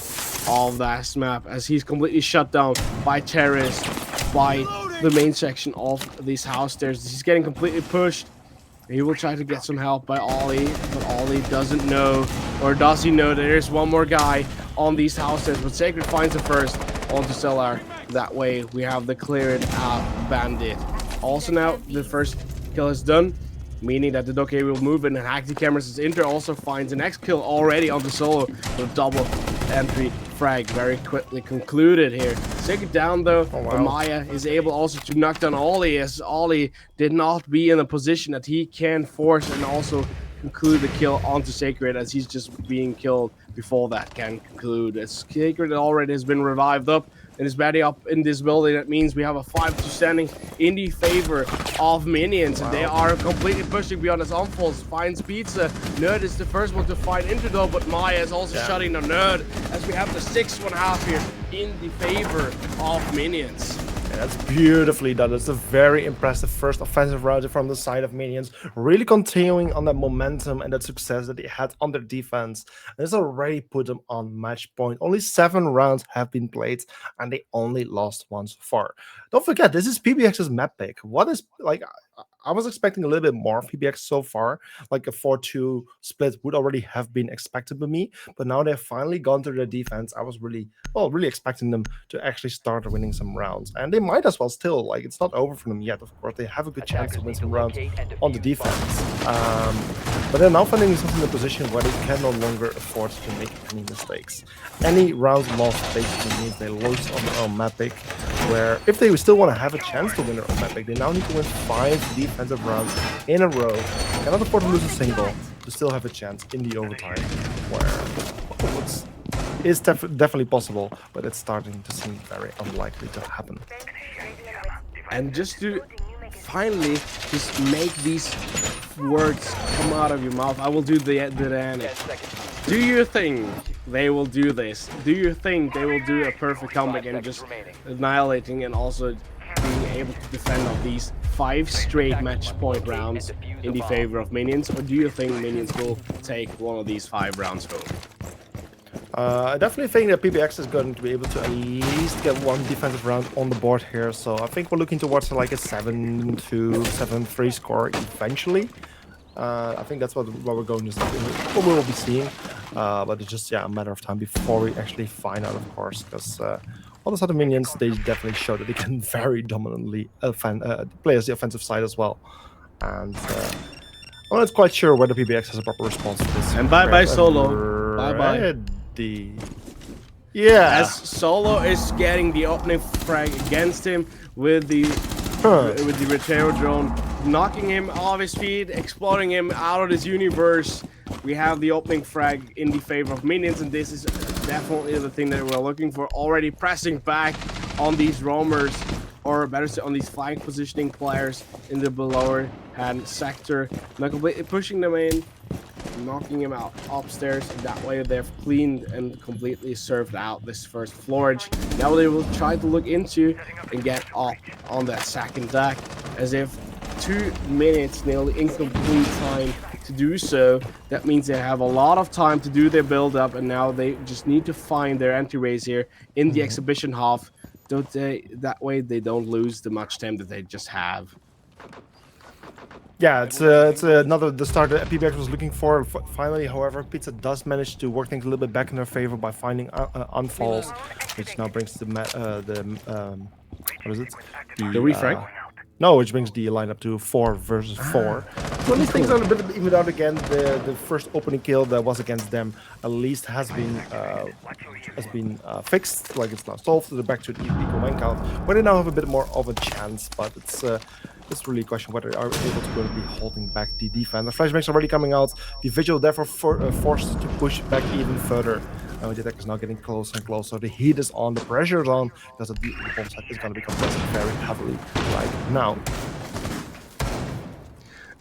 of that map, as he's completely shut down by terrorists, by the main section of these house stairs. He's getting completely pushed. He will try to get some help by Ollie, but Ollie doesn't know, or does he know that there's one more guy on these houses, but Sacred finds the first onto Stellar. That way we have the cleared out bandit. Also now the first kill is done, meaning that the Doke will move in and hack the cameras, as Inter also finds the next kill already onto Solo with a double entry frag. Very quickly concluded here. Sacred down though, but Maya is able also to knock down Ollie, as Ollie did not be in a position that he can force and also conclude the kill onto Sacred, as he's just being killed before that can conclude. As Sacred already has been revived up and is back up in this building, that means we have a 5-2 standing in the favor of Minions, and they are completely pushing beyond his unfolds. Finds Pizza. Nerd is the first one to find into though, but Maya is also shutting down Nerd, as we have the 6-1 half here in the favor of Minions. that's beautifully done. It's a very impressive first offensive round from the side of Minions, really continuing on that momentum and that success that they had on their defense. And it's already put them on match point. Only 7 rounds have been played, and they only lost one so far. Don't forget, this is PBX's map pick. What is like? I was expecting a little bit more of PBX so far, like a 4-2 split would already have been expected by me. But now they've finally gone to their defense. I was really expecting them to actually start winning some rounds, and they might as well still. Like, it's not over for them yet. Of course, they have a good chance to win some rounds on the defense. But they're now finding themselves in a position where they can no longer afford to make any mistakes. Any rounds lost basically means they lose on their own map pick, where if they still want to have a chance to win their own map pick, they now need to win 5 defensive rounds in a row. They cannot afford to lose a single to still have a chance in the overtime, where it's definitely possible, but it's starting to seem very unlikely to happen. And just to finally just make these words come out of your mouth, I will do the end. Do you think they will do this? Do you think they will do a perfect comeback and just annihilating and also being able to defend on these 5 straight match point rounds in the favor of Minions? Or do you think Minions will take one of these 5 rounds home? I definitely think that PBX is going to be able to at least get 1 defensive round on the board here. So I think we're looking towards like a 7-2, 7-3 score eventually. I think that's what we're going to see, what we will be seeing. But it's just a matter of time before we actually find out, of course, because all the other Minions, they definitely show that they can very dominantly play as the offensive side as well. And I'm not quite sure whether PBX has a proper response to this. And bye-bye Solo. Bye-bye. Yeah. As Solo is getting the opening frag against him with the Retero drone, knocking him off his feet, exploding him out of this universe. We have the opening frag in the favor of Minions, and this is definitely the thing that we're looking for. Already pressing back on these roamers, or better said, on these flank positioning players in the lower hand sector. Not completely pushing them in, knocking him out upstairs. That way they've cleaned and completely served out this first floor edge. Now they will try to look into and get up on that second deck, as if 2 minutes, nearly incomplete time to do so. That means they have a lot of time to do their build up, and now they just need to find their entryways here in the exhibition half. That way they don't lose the much time that they just have. Yeah, it's another the start that PBX was looking for. Finally, however, Pizza does manage to work things a little bit back in their favor by finding unfalls, which now brings the what is it? The refrag. No, which brings the lineup to 4 versus 4. So at least things are a bit evened out again. The first opening kill that was against them at least has been fixed. Like, it's now solved. They're back to the equal man count, where they now have a bit more of a chance. But it's really a question whether they are able to be holding back the defense. The flashbangs are already coming out. The Vigil therefore forced to push back even further. The attack is now getting closer and closer. The heat is on, the pressure is on, because the bomb site is going to be contested very heavily right now.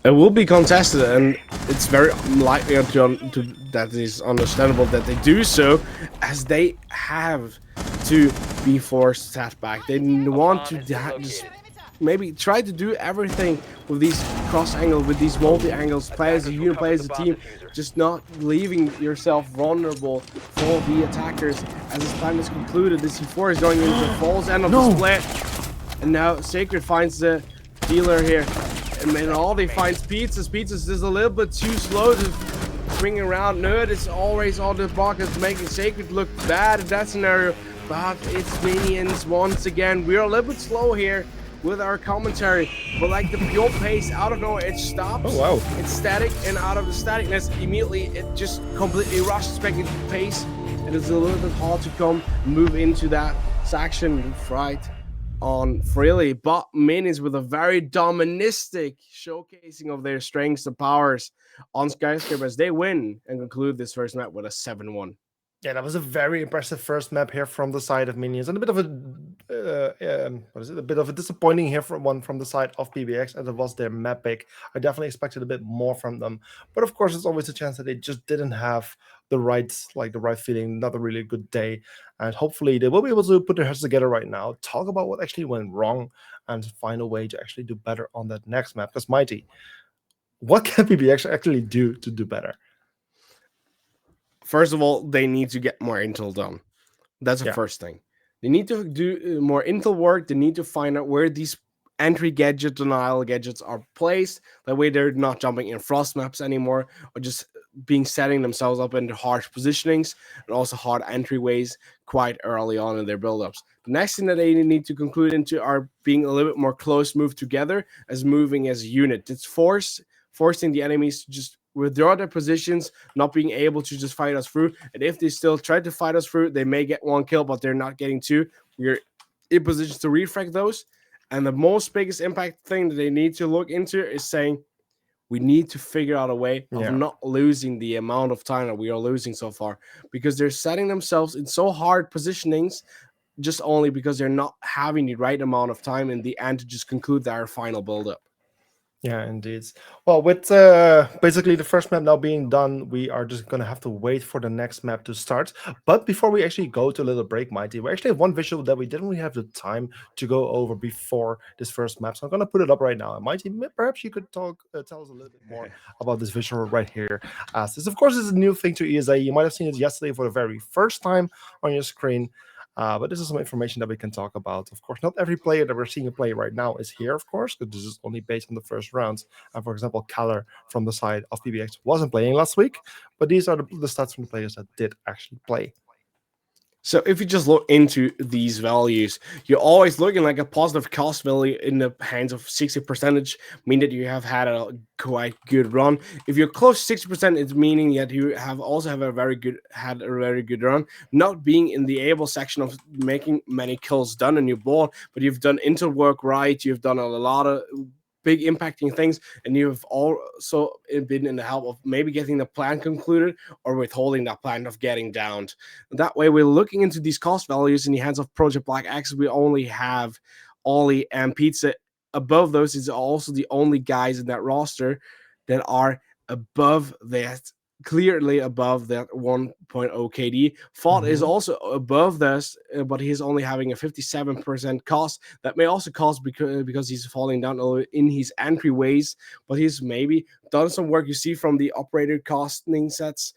It will be contested, and it's very likely that is understandable that they do so, as they have to be forced to tap back. They want to just maybe try to do everything with these cross angles, with these multi angles, play as a unit, play as a team, just not leaving yourself vulnerable for the attackers. As this time is concluded, the C4 is going into the false end of the split, and now Sacred finds the dealer here, and then all they find Pizzas. Pizzas is a little bit too slow to swing around. Nerd is always on the pocket, making Sacred look bad in that scenario, but it's Minions once again. We're a little bit slow here with our commentary, but like the pure pace out of nowhere, it stops. Oh wow! It's static, and out of the staticness, immediately it just completely rushes back into pace, and it's a little bit hard to move into that section right on freely. But Minions with a very doministic showcasing of their strengths and powers on Skyscraper, as they win and conclude this first map with a 7-1. Yeah, that was a very impressive first map here from the side of Minions, and a bit of a what is it? A bit of a disappointing here from the side of PBX, as it was their map pick. I definitely expected a bit more from them, but of course, there's always a chance that they just didn't have the right feeling, not a really good day, and hopefully they will be able to put their heads together right now, talk about what actually went wrong, and find a way to actually do better on that next map. Because Mighty, what can PBX actually do to do better? First of all, they need to get more intel done. That's the Yeah. first thing. They need to do more intel work. They need to find out where these entry gadget denial gadgets are placed. That way, they're not jumping in frost maps anymore, or just being setting themselves up into harsh positionings and also hard entryways quite early on in their buildups. The next thing that they need to conclude into are being a little bit more close moved together as moving as a unit. It's forcing the enemies to just withdraw their positions, not being able to just fight us through. And if they still try to fight us through, they may get one kill, but they're not getting two. We're in position to refract those. And the most biggest impact thing that they need to look into is saying we need to figure out a way of Yeah. not losing the amount of time that we are losing so far, because they're setting themselves in so hard positionings just only because they're not having the right amount of time in the end to just conclude their final build-up. Yeah, indeed. Well, with basically the first map now being done, we are just going to have to wait for the next map to start. But before we actually go to a little break, Mighty, we actually have one visual that we didn't really have the time to go over before this first map. So I'm going to put it up right now. And Mighty, perhaps you could tell us a little bit more about this visual right here. As this, of course, is a new thing to ESA. You might have seen it yesterday for the very first time on your screen. But this is some information that we can talk about. Of course, not every player that we're seeing play right now is here, of course, because this is only based on the first rounds. And for example, Kaller from the side of PBX wasn't playing last week, but these are the stats from the players that did actually play. So if you just look into these values, you're always looking like a positive cost value in the hands of 60%, mean that you have had a quite good run. If you're close to 60%, it's meaning that you have also have a very good run. Not being in the able section of making many kills done on your board, but you've done intel work right. You've done a lot of big impacting things, and you've also been in the help of maybe getting the plan concluded or withholding that plan of getting downed. That way, we're looking into these cost values in the hands of Project Black Axe. We only have Ollie and Pizza. Above those is also the only guys in that roster that are above that, clearly above that 1.0 KD. Fault is also above this, but he's only having a 57% cost. That may also cost because he's falling down in his entryways, but he's maybe done some work. You see from the operator costing sets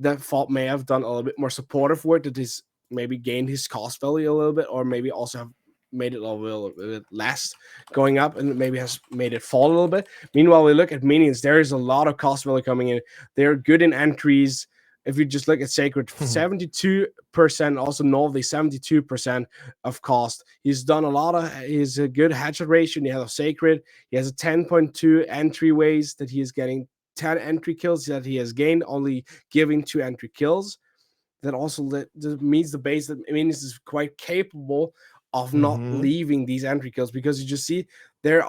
that Fault may have done a little bit more supportive work that he's maybe gained his cost value a little bit, or maybe also have made it a little bit less going up and maybe has made it fall a little bit. Meanwhile, we look at minions, there is a lot of cost value coming in. They're good in entries. If you just look at Sacred, 72%, also Novelty, 72% of cost. He's done a lot of, he's a good headshot ratio. He has a Sacred. He has a 10.2 entryways that he is getting 10 entry kills that he has gained, only giving 2 entry kills. That also means the base that means is quite capable of not leaving these entry kills, because you just see there's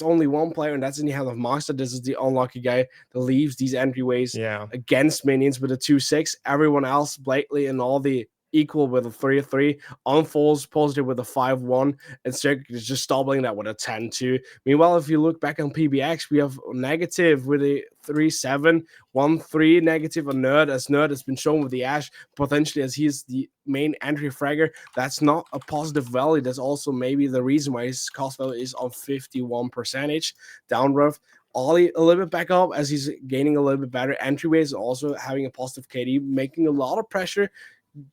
only one player, and that's in the hand of Monster. This is the unlucky guy that leaves these entryways against minions with a 2-6. Everyone else blatantly and all the equal with a 3-3, unfolds positive with a 5-1, and Circuit is just doubling that with a 10-2. Meanwhile, if you look back on PBX, we have negative with a 3-7, 1-3 negative on Nerd, as Nerd has been shown with the Ash, potentially as he's the main entry fragger. That's not a positive value. That's also maybe the reason why his cost value is on 51% down rough. Ollie a little bit back up as he's gaining a little bit better entryways, also having a positive KD, making a lot of pressure,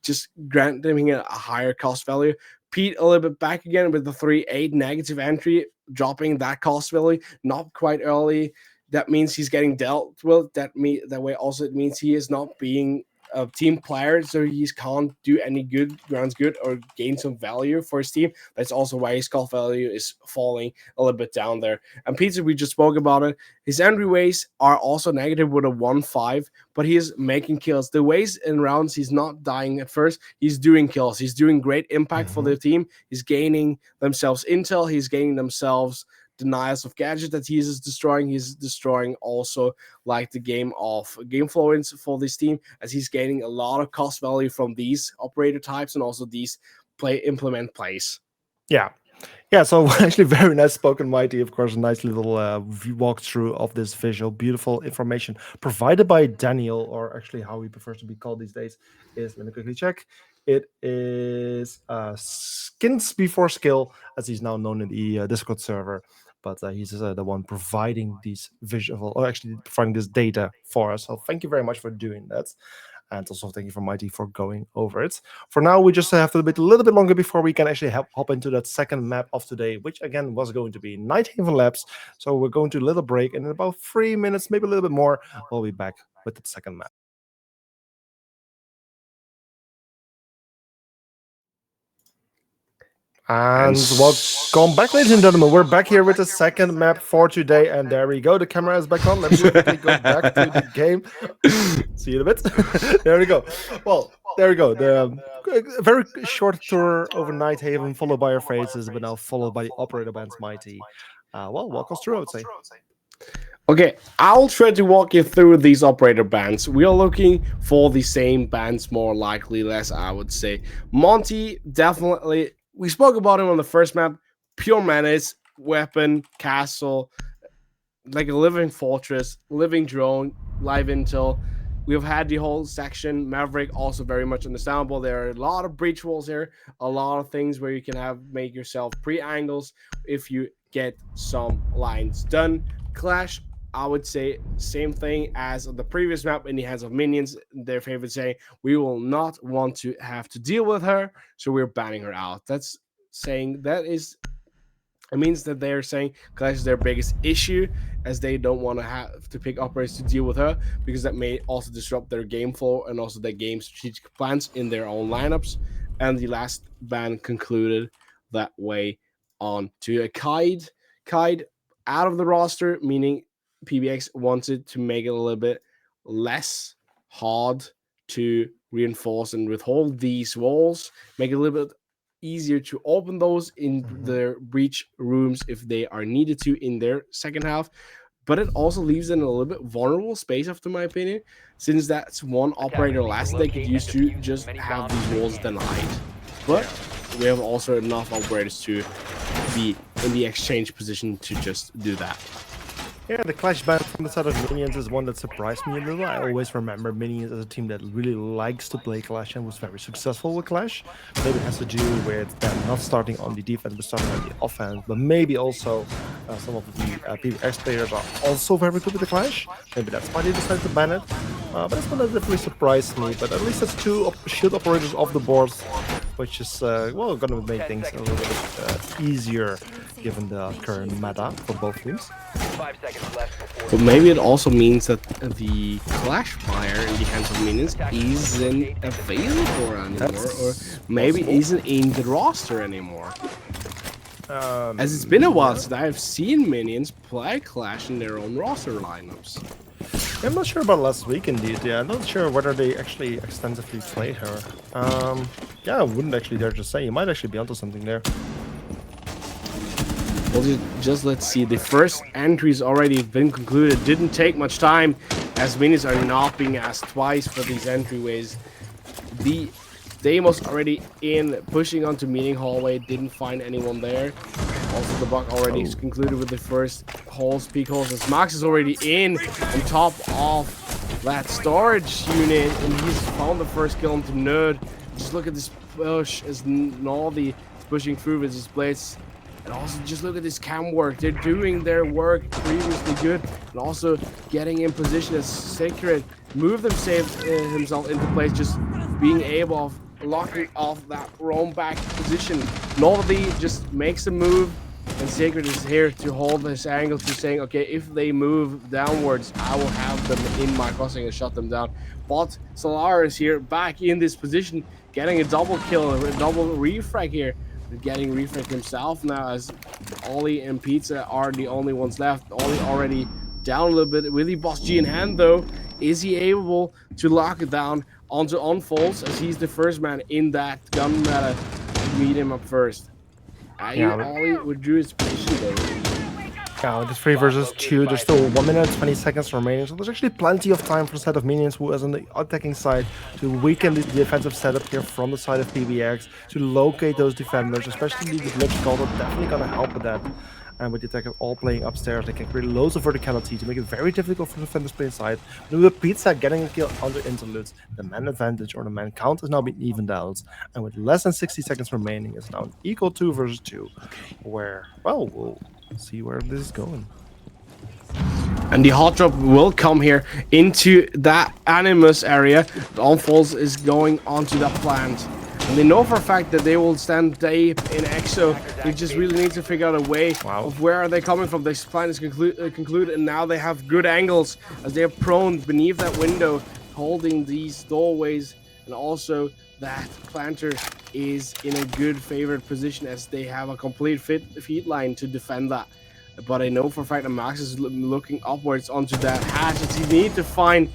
just granting him a higher cost value. Pete a little bit back again with the 3-8 negative entry, dropping that cost value, not quite early. That means he's getting dealt with. That way also it means he is not being a team player, so he can't do any good grounds good or gain some value for his team. That's also why his cost value is falling a little bit down there. And Pizza, we just spoke about it. His entryways are also negative with a 1-5, but he is making kills. The ways in rounds, he's not dying at first. He's doing kills. He's doing great impact for the team. He's gaining themselves intel. He's gaining themselves denials of gadget that he is destroying. He's destroying also like the game flow for this team, as he's gaining a lot of cost value from these operator types and also these implement plays. Yeah. Yeah, so actually very nice spoken, Mighty. Of course, a nice little walkthrough of this visual, beautiful information provided by Daniel, or actually how he prefers to be called these days is, let me quickly check. It is Skins Before Skill, as he's now known in the Discord server. But he's the one providing these visual, or actually providing this data for us. So thank you very much for doing that. And also thank you for Mighty for going over it. For now, we just have to wait a little bit longer before we can actually hop into that second map of today, which again was going to be Nighthaven Labs. So we're going to a little break, and in about 3 minutes, maybe a little bit more, we'll be back with the second map. And welcome back, ladies and gentlemen. We're back here with the second map for today, and there we go. The camera is back on. Let me quickly go back to the game. See you in a bit. There we go. Well, there we go. The very short tour over Nighthaven, followed by our faces, but now followed by the operator bands Mighty. Well, walk us through, I would say. Okay, I'll try to walk you through these operator bands. We are looking for the same bands, more likely less, I would say. Monty, definitely. We spoke about him on the first map. Pure menace, weapon, castle, like a living fortress, living drone, live intel. We've had the whole section. Maverick, also very much understandable. There are a lot of breach walls here, a lot of things where you can make yourself pre-angles if you get some lines done. Clash, I would say same thing as the previous map in the hands of minions. Their favorite saying, we will not want to have to deal with her, so we're banning her out. That's saying that is, it means that they're saying Clash is their biggest issue, as they don't want to have to pick operators to deal with her, because that may also disrupt their game flow and also their game strategic plans in their own lineups. And the last ban concluded that way on to a Kaid out of the roster, meaning PBX wanted to make it a little bit less hard to reinforce and withhold these walls, make it a little bit easier to open those in their breach rooms if they are needed to in their second half. But it also leaves them in a little bit vulnerable space, after my opinion, since that's one operator less they could use to just have these walls denied. But we have also enough operators to be in the exchange position to just do that. Yeah, the Clash ban from the side of Minions is one that surprised me a little. I always remember Minions as a team that really likes to play Clash and was very successful with Clash. Maybe it has to do with them not starting on the defense but starting on the offense. But maybe also some of the PBX players are also very good with the Clash. Maybe that's why they decided to ban it. But that's one that definitely surprised me. But at least that's two shield operators off the board, which is well, going to make things a little bit easier given the current meta for both teams. 5 seconds left. But maybe it also means that the Clash player in the hands of Minions isn't available anymore, or maybe isn't in the roster anymore. As it's been a while since I've seen Minions play Clash in their own roster lineups. I'm not sure about last week, indeed. Yeah, I'm not sure whether they actually extensively played her. Yeah, I wouldn't actually dare to say. You might actually be onto something there. Well, just let's see. The first entry's already been concluded. Didn't take much time, as minions are not being asked twice for these entryways. The Deimos already in, pushing onto meeting hallway. Didn't find anyone there. Also, the buck already is concluded with the first peak holes, as Max is already in on top of that storage unit, and he's found the first kill onto Nerd. Just look at this push as Naldi is pushing through with his blades. And also just look at this cam work. They're doing their work previously good, and also getting in position as Sacred moved himself into place, just being able of locking off that roam back position. Naldi just makes a move, and Sacred is here to hold this angle, to saying, okay, if they move downwards, I will have them in my crossing and shut them down. But Solar is here, back in this position, getting a double kill, a double refrag here. Getting refrag himself now, as Ollie and Pizza are the only ones left. Ollie already down a little bit with the Boss G in hand, though. Is he able to lock it down onto Unfolds, as he's the first man in that gun meta to meet him up first? Ollie withdrew his position, though. Yeah, with the 3 versus 2, there's still 1 minute 20 seconds remaining, so there's actually plenty of time for a set of minions who is on the attacking side to weaken the defensive setup here from the side of PBX, to locate those defenders, especially the glitch call. They're definitely going to help with that. And with the attackers all playing upstairs, they can create loads of verticality to make it very difficult for the defenders to play inside. But with Pizza getting a kill on the interludes, the man advantage or the man count has now been evened out. And with less than 60 seconds remaining, it's now an equal 2 versus 2, where, well, we'll see where this is going. And the hot drop will come here into that Animus area. The Unfolds is going onto that plant. And they know for a fact that they will stand day in EXO. They just really need to figure out a way of where are they coming from. This plan is concluded, and now they have good angles as they are prone beneath that window, holding these doorways. And also that planter is in a good favored position as they have a complete feed line to defend that. But I know for a fact that Max is looking upwards onto that hatch as he needs to find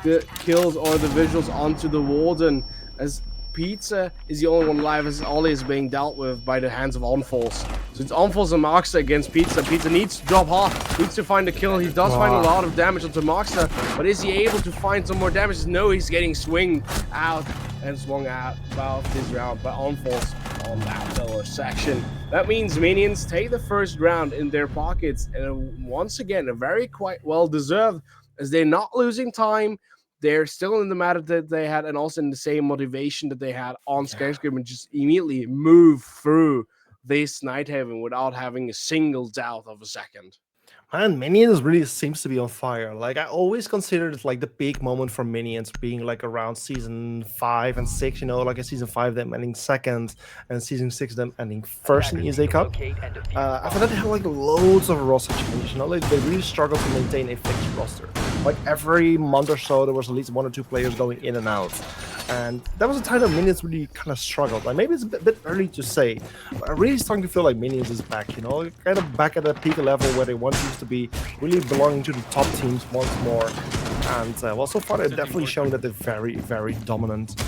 the kills or the visuals onto the Warden, as Pizza is the only one alive as Ollie is being dealt with by the hands of Onfalls. So it's Onfalls and Moxa against Pizza. Pizza needs to drop hard, needs to find the kill. He does find a lot of damage onto Moxa, but is he able to find some more damage? No, he's getting swung out and swung out about this round by Onfalls on that lower section. That means minions take the first round in their pockets, and once again, a very quite well deserved, as they're not losing time. They're still in the matter that they had, and also in the same motivation that they had on Skyscraper, and just immediately move through this Nighthaven without having a single doubt of a second. Man, Minions really seems to be on fire. Like, I always considered it like the peak moment for Minions being like around season 5 and 6, you know, like a season 5 them ending second and season 6 them ending first in ESA Cup. After that, they had like loads of roster changes, you know, like they really struggled to maintain a fixed roster. Like every month or so, there was at least 1 or 2 players going in and out. And that was a time that Minions really kind of struggled. Like, maybe it's a bit early to say, but I'm really starting to feel like Minions is back, you know, kind of back at the peak level where they once used to be, really belonging to the top teams once more. And well, so far they're definitely showing that they're very, very dominant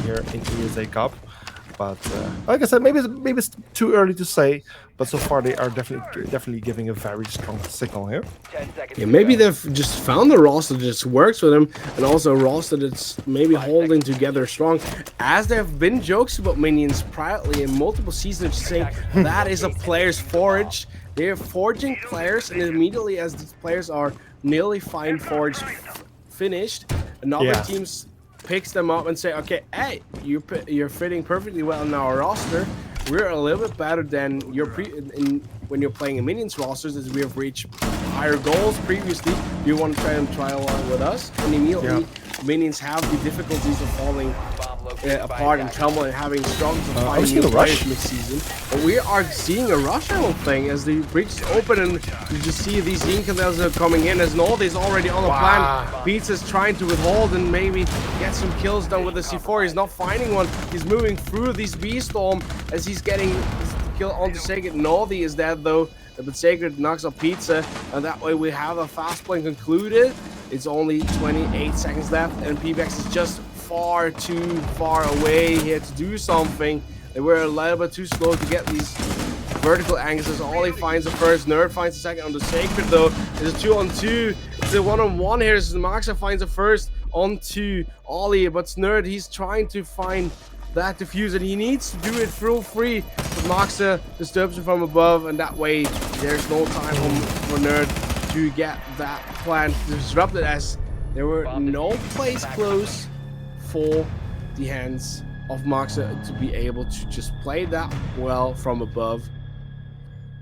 here in ESA Cup. But like I said, maybe it's too early to say. But so far they are definitely giving a very strong signal here. Yeah, maybe they've just found a roster that just works for them, and also a roster that's maybe holding together strong. As there have been jokes about Minions privately in multiple seasons saying that is a player's forge. They're forging players, and immediately as these players are nearly fine forged finished, another teams picks them up and say, okay, hey, you're fitting perfectly well in our roster. We're a little bit better than your when you're playing in Minions rosters, as we have reached higher goals previously. You want to try along with us? And immediately, Minions have the difficulties of falling apart and trembling and having struggles to find new players mid-season. But we are seeing a rush, I think, as the breach is open and you just see these Incandels are coming in as Nolde is already on the plan. Pizza's trying to withhold and maybe get some kills done with the C4. He's not finding one. He's moving through this B-Storm as he's getting the kill onto Sacred. Nolde is dead though, but Sacred knocks up Pizza, and that way we have a fast play concluded. It's only 28 seconds left, and PBX is just far too far away here to do something. They were a little bit too slow to get these vertical angles. Ollie finds the first, Nerd finds the second on the Sacred though. It's a 2-on-2. It's a 1-on-1 here. So Maxa finds the first onto Ollie, but Nerd, he's trying to find that diffuse and he needs to do it through free. But Maxa disturbs him from above, and that way there's no time for Nerd to get that plan disrupted, as there were no plays close for the hands of Maxa to be able to just play that well from above,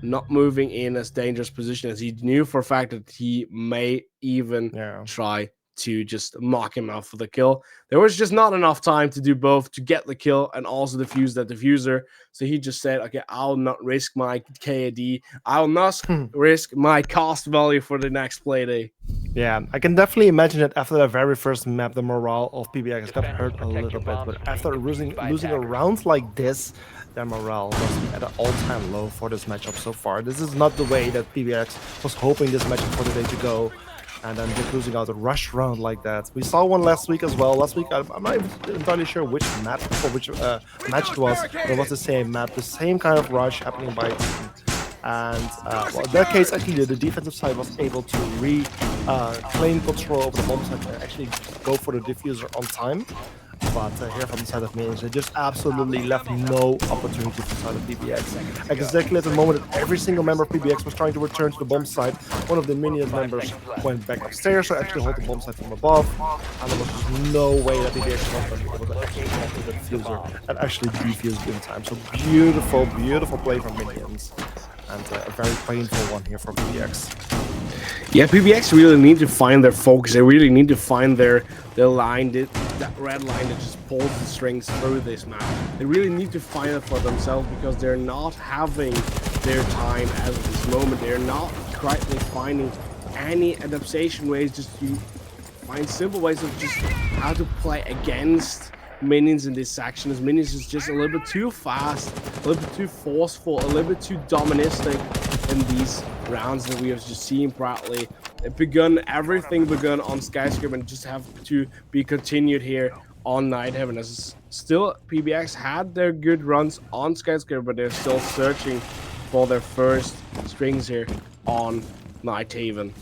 not moving in as dangerous position, as he knew for a fact that he may even try to just knock him out for the kill. There was just not enough time to do both, to get the kill and also defuse that diffuser. So he just said, okay, I'll not risk my KAD. I'll not risk my cost value for the next play day. Yeah, I can definitely imagine that after the very first map, the morale of PBX got hurt a little bit. But after losing a round like this, their morale must be at an all-time low for this matchup so far. This is not the way that PBX was hoping this matchup for the day to go. And then just losing out a rush round like that. We saw one last week as well. Last week, I'm not entirely sure which map or which match it was, but it was the same map, the same kind of rush happening by And well, in that case, actually, the defensive side was able to claim control over the bomb site and actually go for the diffuser on time. But here from the side of Minions, they just absolutely left no opportunity for the side of PBX. Exactly at the moment that every single member of PBX was trying to return to the bomb site, one of the Minions members went back upstairs to actually hold the bomb site from above, and there was just no way that PBX was going to be able to actually get to the diffuser and actually defuse in time. So beautiful, beautiful play from Minions, and a very painful one here for PBX. Yeah, PBX really need to find their focus. They really need to find their line, that red line that just pulls the strings through this map. They really need to find it for themselves because they're not having their time as of this moment. They're not correctly finding any adaptation ways, just to find simple ways of just how to play against Minions in this section. As Minions is just a little bit too fast, a little bit too forceful, a little bit too doministic in these rounds that we have just seen. Probably everything begun on Skyscraper and just have to be continued here on Night Heaven. As still PBX had their good runs on Skyscraper, but they're still searching for their first strings here on Night Haven.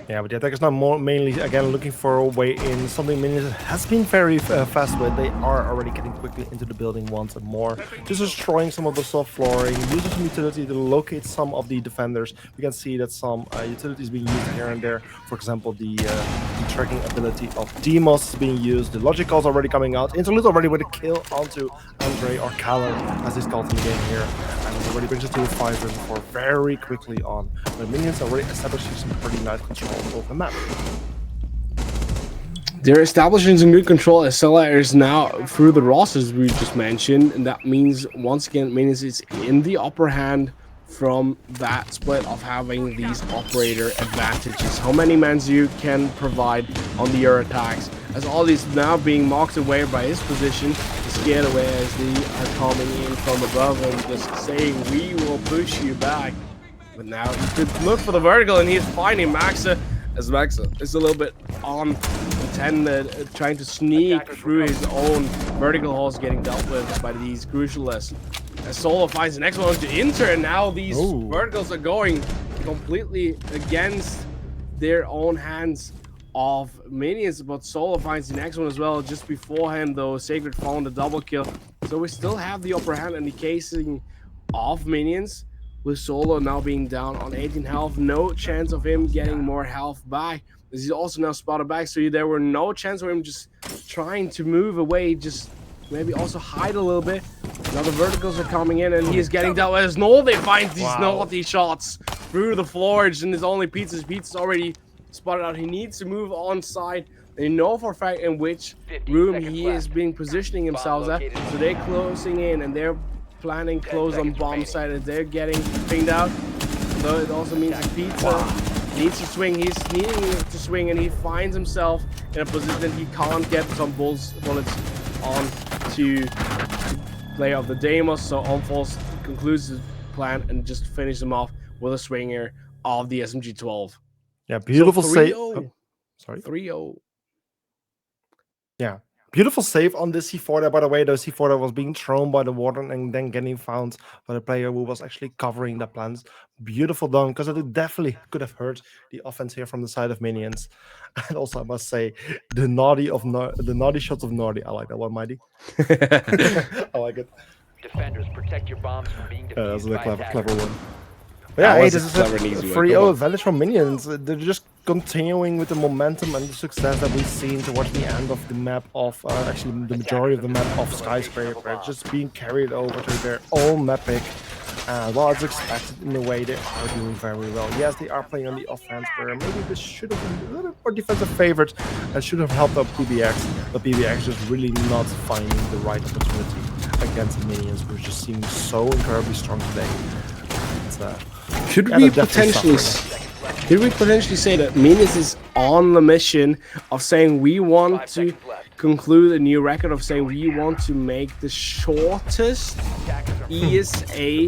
Yeah, but the attack is now mainly again looking for a way in. Something Minions has been very fast with. They are already getting quickly into the building once and more, just destroying some of the soft flooring, using some utility to locate some of the defenders. We can see that some utilities being used here and there. For example, the tracking ability of Demos is being used. The logic calls already coming out. Interlude already with a kill onto Andre or Callan, as he's called in the game here. And it already brings it to a 5-4 very quickly on. The Minions already establishing some pretty nice control over the map. They're establishing some good control as Sela is now through the rosters we just mentioned, and that means once again Minions is in the upper hand from that split of having these operator advantages. How many mans you can provide on the air attacks, as all these now being mocked away by his position, scared away as they are coming in from above and just saying we will push you back. But now he could look for the vertical and he's finding Maxa, as Maxa is a little bit on the 10, trying to sneak through his own vertical holes, getting dealt with by these crucialists. As Solo finds the next one to Inter, and now these verticals are going completely against their own hands of Minions, but Solo finds the next one as well. Just beforehand though, Sacred found a double kill, so we still have the upper hand in the casing of Minions, with Solo now being down on 18 health. No chance of him getting more health back, as he's also now spotted back, so there were no chance of him just trying to move away, just maybe also hide a little bit. Now the verticals are coming in and he is getting dealt with as Nolde finds these naughty shots through the floors, and his only Pizza's already spotted out. He needs to move on side. They know for a fact in which room he is being positioning himself at, so they're closing in and they're planning close on bomb side, and they're getting pinged out. Though it also means that Pizza needs to swing. He's needing to swing, and he finds himself in a position that he can't get some bullets on to play off the Deimos. So Onfalls concludes his plan and just finishes him off with a swinger of the SMG-12. Yeah, beautiful save. Oh, sorry. 3-0. Yeah. Beautiful save on this C4 there, by the way. The C4 that was being thrown by the warden and then getting found by the player who was actually covering the plans. Beautiful done, because it definitely could have hurt the offense here from the side of Minions. And also, I must say, the naughty shots of Nordy. I like that one, Mighty. I like it. Defenders, protect your bombs from being defused. That's a by clever one. But That yeah, was this a is clever a and easy one. 3-0 advantage from Minions. They're just continuing with the momentum and the success that we've seen towards the end of the map of, actually the majority of the map of Skyscraper, just being carried over to their own map pick. Well, as expected, in a way, they are doing very well. Yes, they are playing on the offense, where maybe this should have been a little bit more defensive favored and should have helped out PBX, but PBX just really not finding the right opportunity against the Minions, which just seem so incredibly strong today. Should we potentially say that Minions is on the mission of saying we want to conclude a new record, of saying we want to make the shortest ESA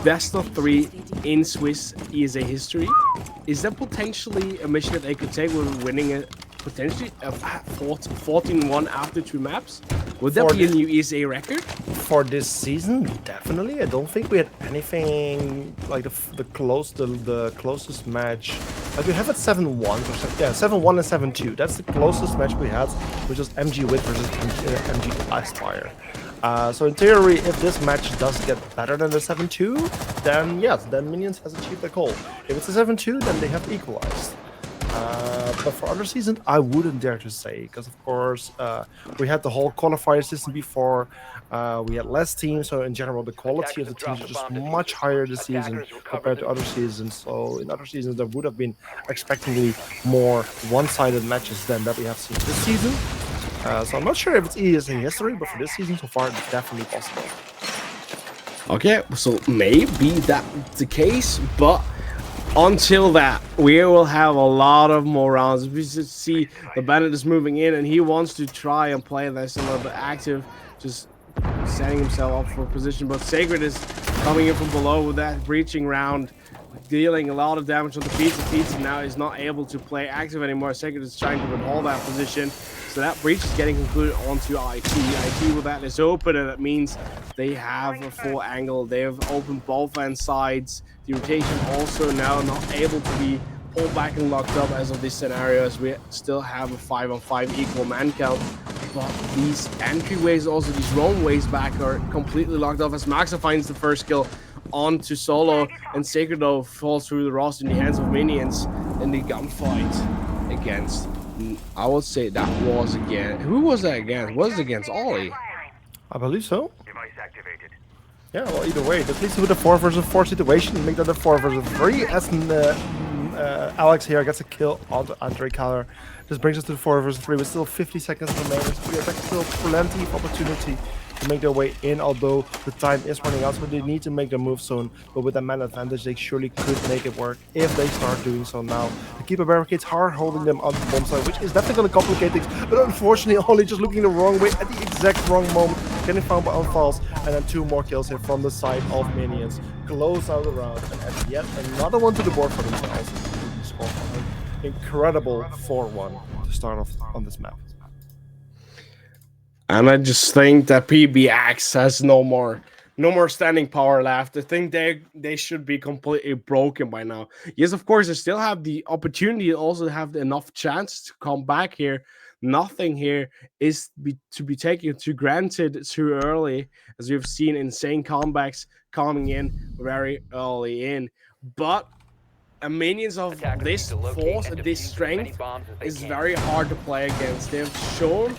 best of 3 in Swiss ESA history? Is that potentially a mission that they could take with winning it? Potentially a 14-1 after 2 maps? Would that be a new ESA record? for this season, definitely. I don't think we had anything like the closest match. Like we have at 7-1 or something. Yeah, 7-1 and 7-2. That's the closest match we had, which was MG Wit versus MG Icefire. So in theory, if this match does get better than the 7-2, then yes, then Minions has achieved their goal. If it's a 7-2, then they have equalized. But for other seasons, I wouldn't dare to say, because of course we had the whole qualifier system before. We had less teams, so in general the quality of the teams is just much higher this season compared to other seasons. So in other seasons there would have been expectedly more one-sided matches than that we have seen this season. So I'm not sure if it's ESA history, but for this season so far, it's definitely possible. Okay, so maybe that's the case, but until that, we will have a lot of more rounds. We just see the Bandit is moving in, and he wants to try and play this a little bit active, just setting himself up for position. But Sacred is coming in from below with that breaching round, dealing a lot of damage on the pizza. Pizza now is not able to play active anymore. Sacred is trying to withhold that position. So that breach is getting concluded onto IT. IT with that is open, and it means they have a full angle. They have opened both end sides. The rotation also now not able to be pulled back and locked up as of this scenario, as we still have a 5-on-5 equal man count. But these entryways, also these roamways back, are completely locked off as Maxa finds the first kill onto Solo, and Sacred though falls through the Ross in the hands of Minions in the gunfight against, I would say that was again, who was that against? Was it against Ollie? I believe so. Yeah, well, either way, that leads to the 4 versus 4 situation. Make that a 4 versus 3 as Alex here gets a kill onto Andre Keller. This brings us to the 4 versus 3 with still 50 seconds remaining. So we have still plenty of opportunity to make their way in, although the time is running out, so they need to make their move soon. But with that man advantage, they surely could make it work if they start doing so now. The keeper barricades hard holding them on the bomb side, which is definitely going to complicate things. But unfortunately, Ollie just looking the wrong way at the exact wrong moment, getting found by Unfalls, and then 2 more kills here from the side of Minions. Close out the round, and add yet another one to the board for themselves. Incredible 4-1 to start off on this map. And I just think that PBX has no more standing power left. I think they should be completely broken by now. Yes, of course, they still have the opportunity to also have enough chances to come back here. Nothing here is to be taken to granted too early, as we've seen insane comebacks coming in very early in. But Minions of this force and this strength is very hard to play against. They've shown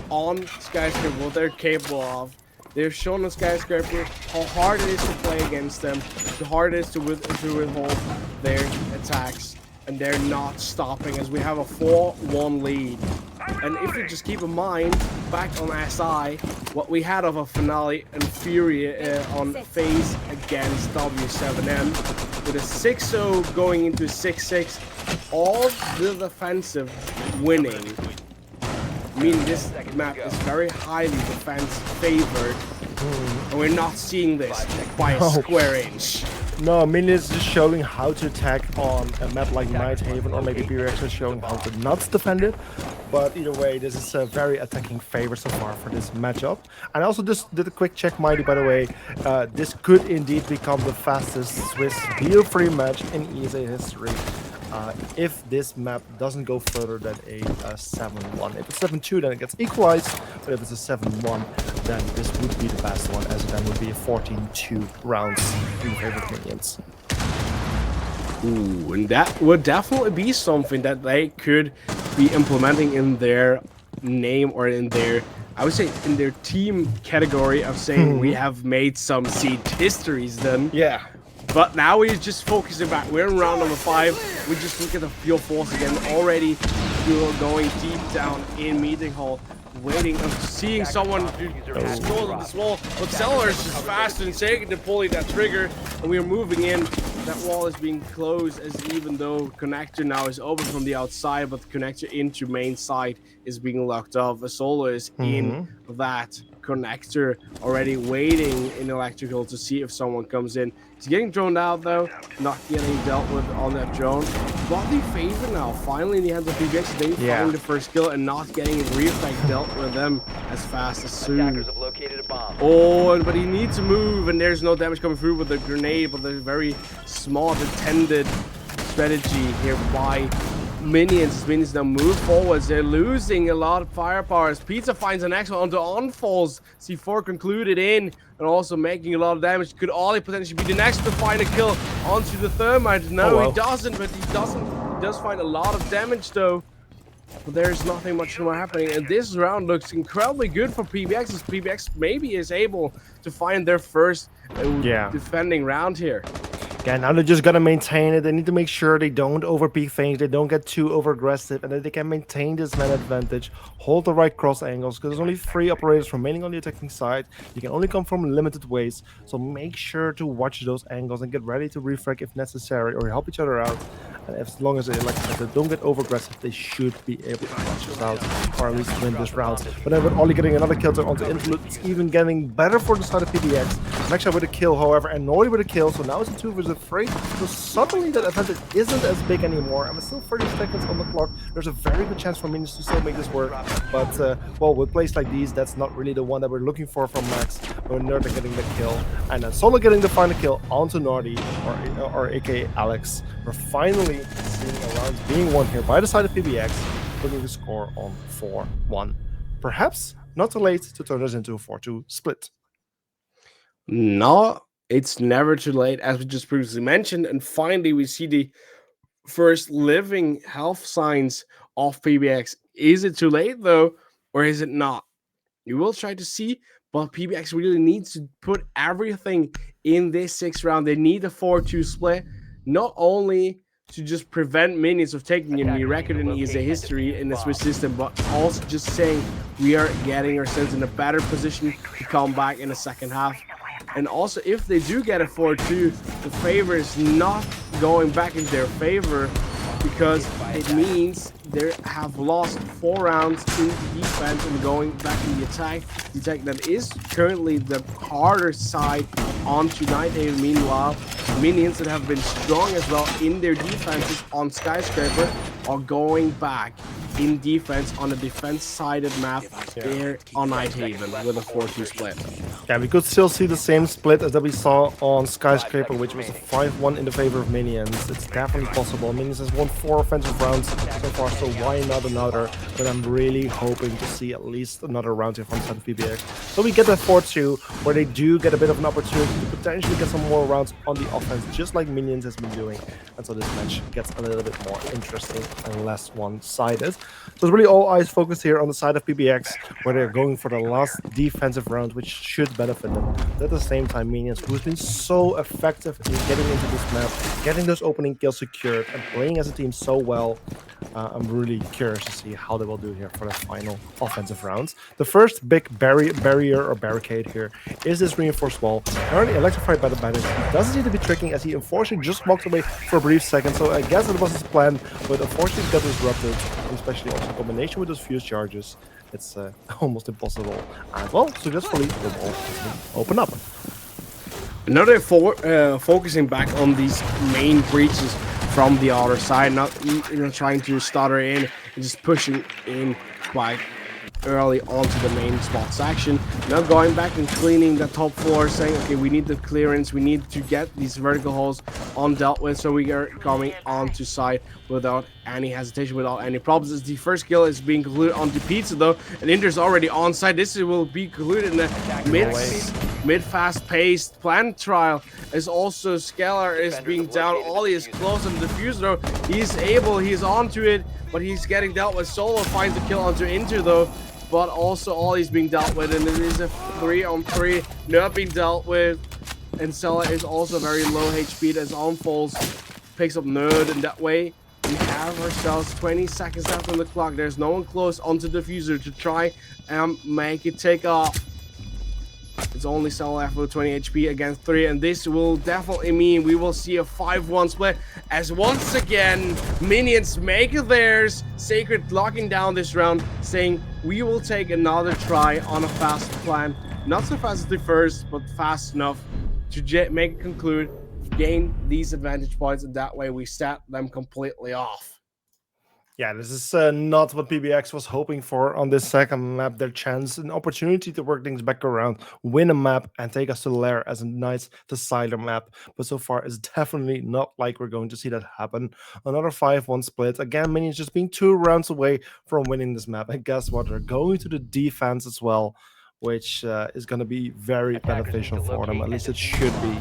on Skyscraper what they're capable of. They've shown on Skyscraper how hard it is to play against them, how hard it is to withhold their attacks, and they're not stopping as we have a 4-1 lead. And if you just keep in mind, back on SI, what we had of a finale and Fury on FaZe against W7M, with a 6-0 going into 6-6, all the defensive winning, meaning this map is very highly defense favored, and we're not seeing this by a square inch. No, Minions is just showing how to attack on a map like Nighthaven, or maybe BO3 is showing how to not defend it. But either way, this is a very attacking favor so far for this matchup. And I also just did a quick check, Mighty, by the way. This could indeed become the fastest Swiss BO3 match in ESA history. If this map doesn't go further than a 7-1. If it's 7-2, then it gets equalized. But if it's a 7-1, then this would be the best one, as it then would be a 14-2 rounds in favor of Minions. Ooh, and that would definitely be something that they could be implementing in their name, or in their, I would say, in their team category of saying we have made some seed histories then. Yeah. But now we're just focusing back. We're in round number 5. We just look at the Pure Force again. Already we're going deep down in Meeting Hall, waiting and seeing someone just go to this wall. But Cellar is just fast and taking to pulling that trigger, and we're moving in. That wall is being closed, as even though connector now is open from the outside, but the connector into main side is being locked off. A Solo is in that connector already waiting in electrical to see if someone comes in. He's getting droned out though, not getting dealt with on that drone. Bloody favor now, finally in the hands of PBX. They find the first kill and not getting re-effect dealt with them as fast as soon. Attackers have located a bomb. Oh, but he needs to move, and there's no damage coming through with the grenade, but the very smart intended strategy here by Minions. Minions now move forwards. They're losing a lot of firepower as Pizza finds an excellent onto on-falls. C4 concluded in and also making a lot of damage. Could Ollie potentially be the next to find a kill onto the Thermite? No, he doesn't, but he does find a lot of damage though. But there's nothing much more happening, and this round looks incredibly good for PBX as PBX maybe is able to find their first defending round here. Yeah, now they just gotta maintain it. They need to make sure they don't overpeak things, they don't get too over aggressive, and that they can maintain this man advantage, hold the right cross angles, because there's only 3 operators remaining on the attacking side. You can only come from limited ways, so make sure to watch those angles and get ready to refrag if necessary, or help each other out. And as long as they, like I said, they don't get over aggressive, they should be able to watch this out, or at least win this round. But then with Ollie getting another kill onto Influence, it's even getting better for the side of PBX. Max with a kill, however, and Nori with a kill, so now it's a 2 versus 3. So suddenly that advantage isn't as big anymore, and with still 30 seconds on the clock, there's a very good chance for Minions to still make this work. But, well, with plays like these, that's not really the one that we're looking for from Max. When Nerda getting the kill, and then Solo getting the final kill onto Nardi, or aka Alex. We're finally seeing a round being won here by the side of PBX, putting the score on 4-1. Perhaps not too late to turn this into a 4-2 split. No, it's never too late, as we just previously mentioned, and finally we see the first living health signs of PBX. Is it too late though, or is it not? You will try to see, but PBX really needs to put everything in this 6th round. They need a 4-2 split, not only to just prevent Minions of taking a new record in ESA history in the Swiss system, but also just saying we are getting ourselves in a better position to come back in the second half. And also, if they do get a 4-2, the favor is not going back in their favor, because it means they have lost 4 rounds in defense and going back in the attack. The attack that is currently the harder side onto Nighthaven. Meanwhile, Minions that have been strong as well in their defenses on Skyscraper are going back in defense on a defense-sided map there on Nighthaven with a 4-2 split. Yeah, we could still see the same split as that we saw on Skyscraper, which was a 5-1 in the favor of Minions. It's definitely possible. Minions has won 4 offensive rounds so far, so why not another? But I'm really hoping to see at least another round here from the side of PBX. So we get that 4-2, where they do get a bit of an opportunity to potentially get some more rounds on the offense, just like Minions has been doing. And so this match gets a little bit more interesting and less one-sided. So it's really all eyes focused here on the side of PBX, where they're going for the last defensive round, which should benefit them. But at the same time, Minions, who's been so effective in getting into this map, getting those opening kills secured, and playing as a team so well, I'm really curious to see how they will do here for the final offensive rounds. The first big barrier or barricade here is this reinforced wall. Currently electrified by the bandits. He doesn't seem to be tricking, as he unfortunately just walked away for a brief second. So I guess it was his plan, but unfortunately it got disrupted, especially also in combination with those fuse charges. It's almost impossible. And well, successfully the wall has been opened up. Now they're focusing back on these main breaches from the other side, not trying to stutter in and just pushing in quite early onto the main spot section. Now going back and cleaning the top floor, saying, okay, we need the clearance, we need to get these vertical holes dealt with, so we are coming onto side without any hesitation, without any problems. As the first kill is being concluded onto Pizza though, and Inter's already on side. This will be concluded in the mid fast-paced plant trial, as also Scalar is being down. Ollie is close on the diffuser though. He's onto it, but he's getting dealt with. Solo finds the kill onto Inter though, but also Ollie's being dealt with, and it is a 3-on-3. Not being dealt with, and Sella is also very low HP as Onfalls picks up Nerd, and that way we have ourselves 20 seconds left on the clock. There's no one close onto the diffuser to try and make it take off. It's only Cell left with 20 HP against 3, and this will definitely mean we will see a 5-1 split as once again Minions make it theirs. Sacred locking down this round, saying we will take another try on a fast plan. Not so fast as the first, but fast enough to make it conclude, gain these advantage points, and that way we set them completely off. Yeah, this is not what PBX was hoping for on this second map. Their chance, an opportunity to work things back around, win a map, and take us to Lair as a nice decider map. But so far, it's definitely not like we're going to see that happen. Another 5-1 split. Again, Minions just being 2 rounds away from winning this map. And guess what? They're going to the defense as well, which is going to be very beneficial for them. At least it should be.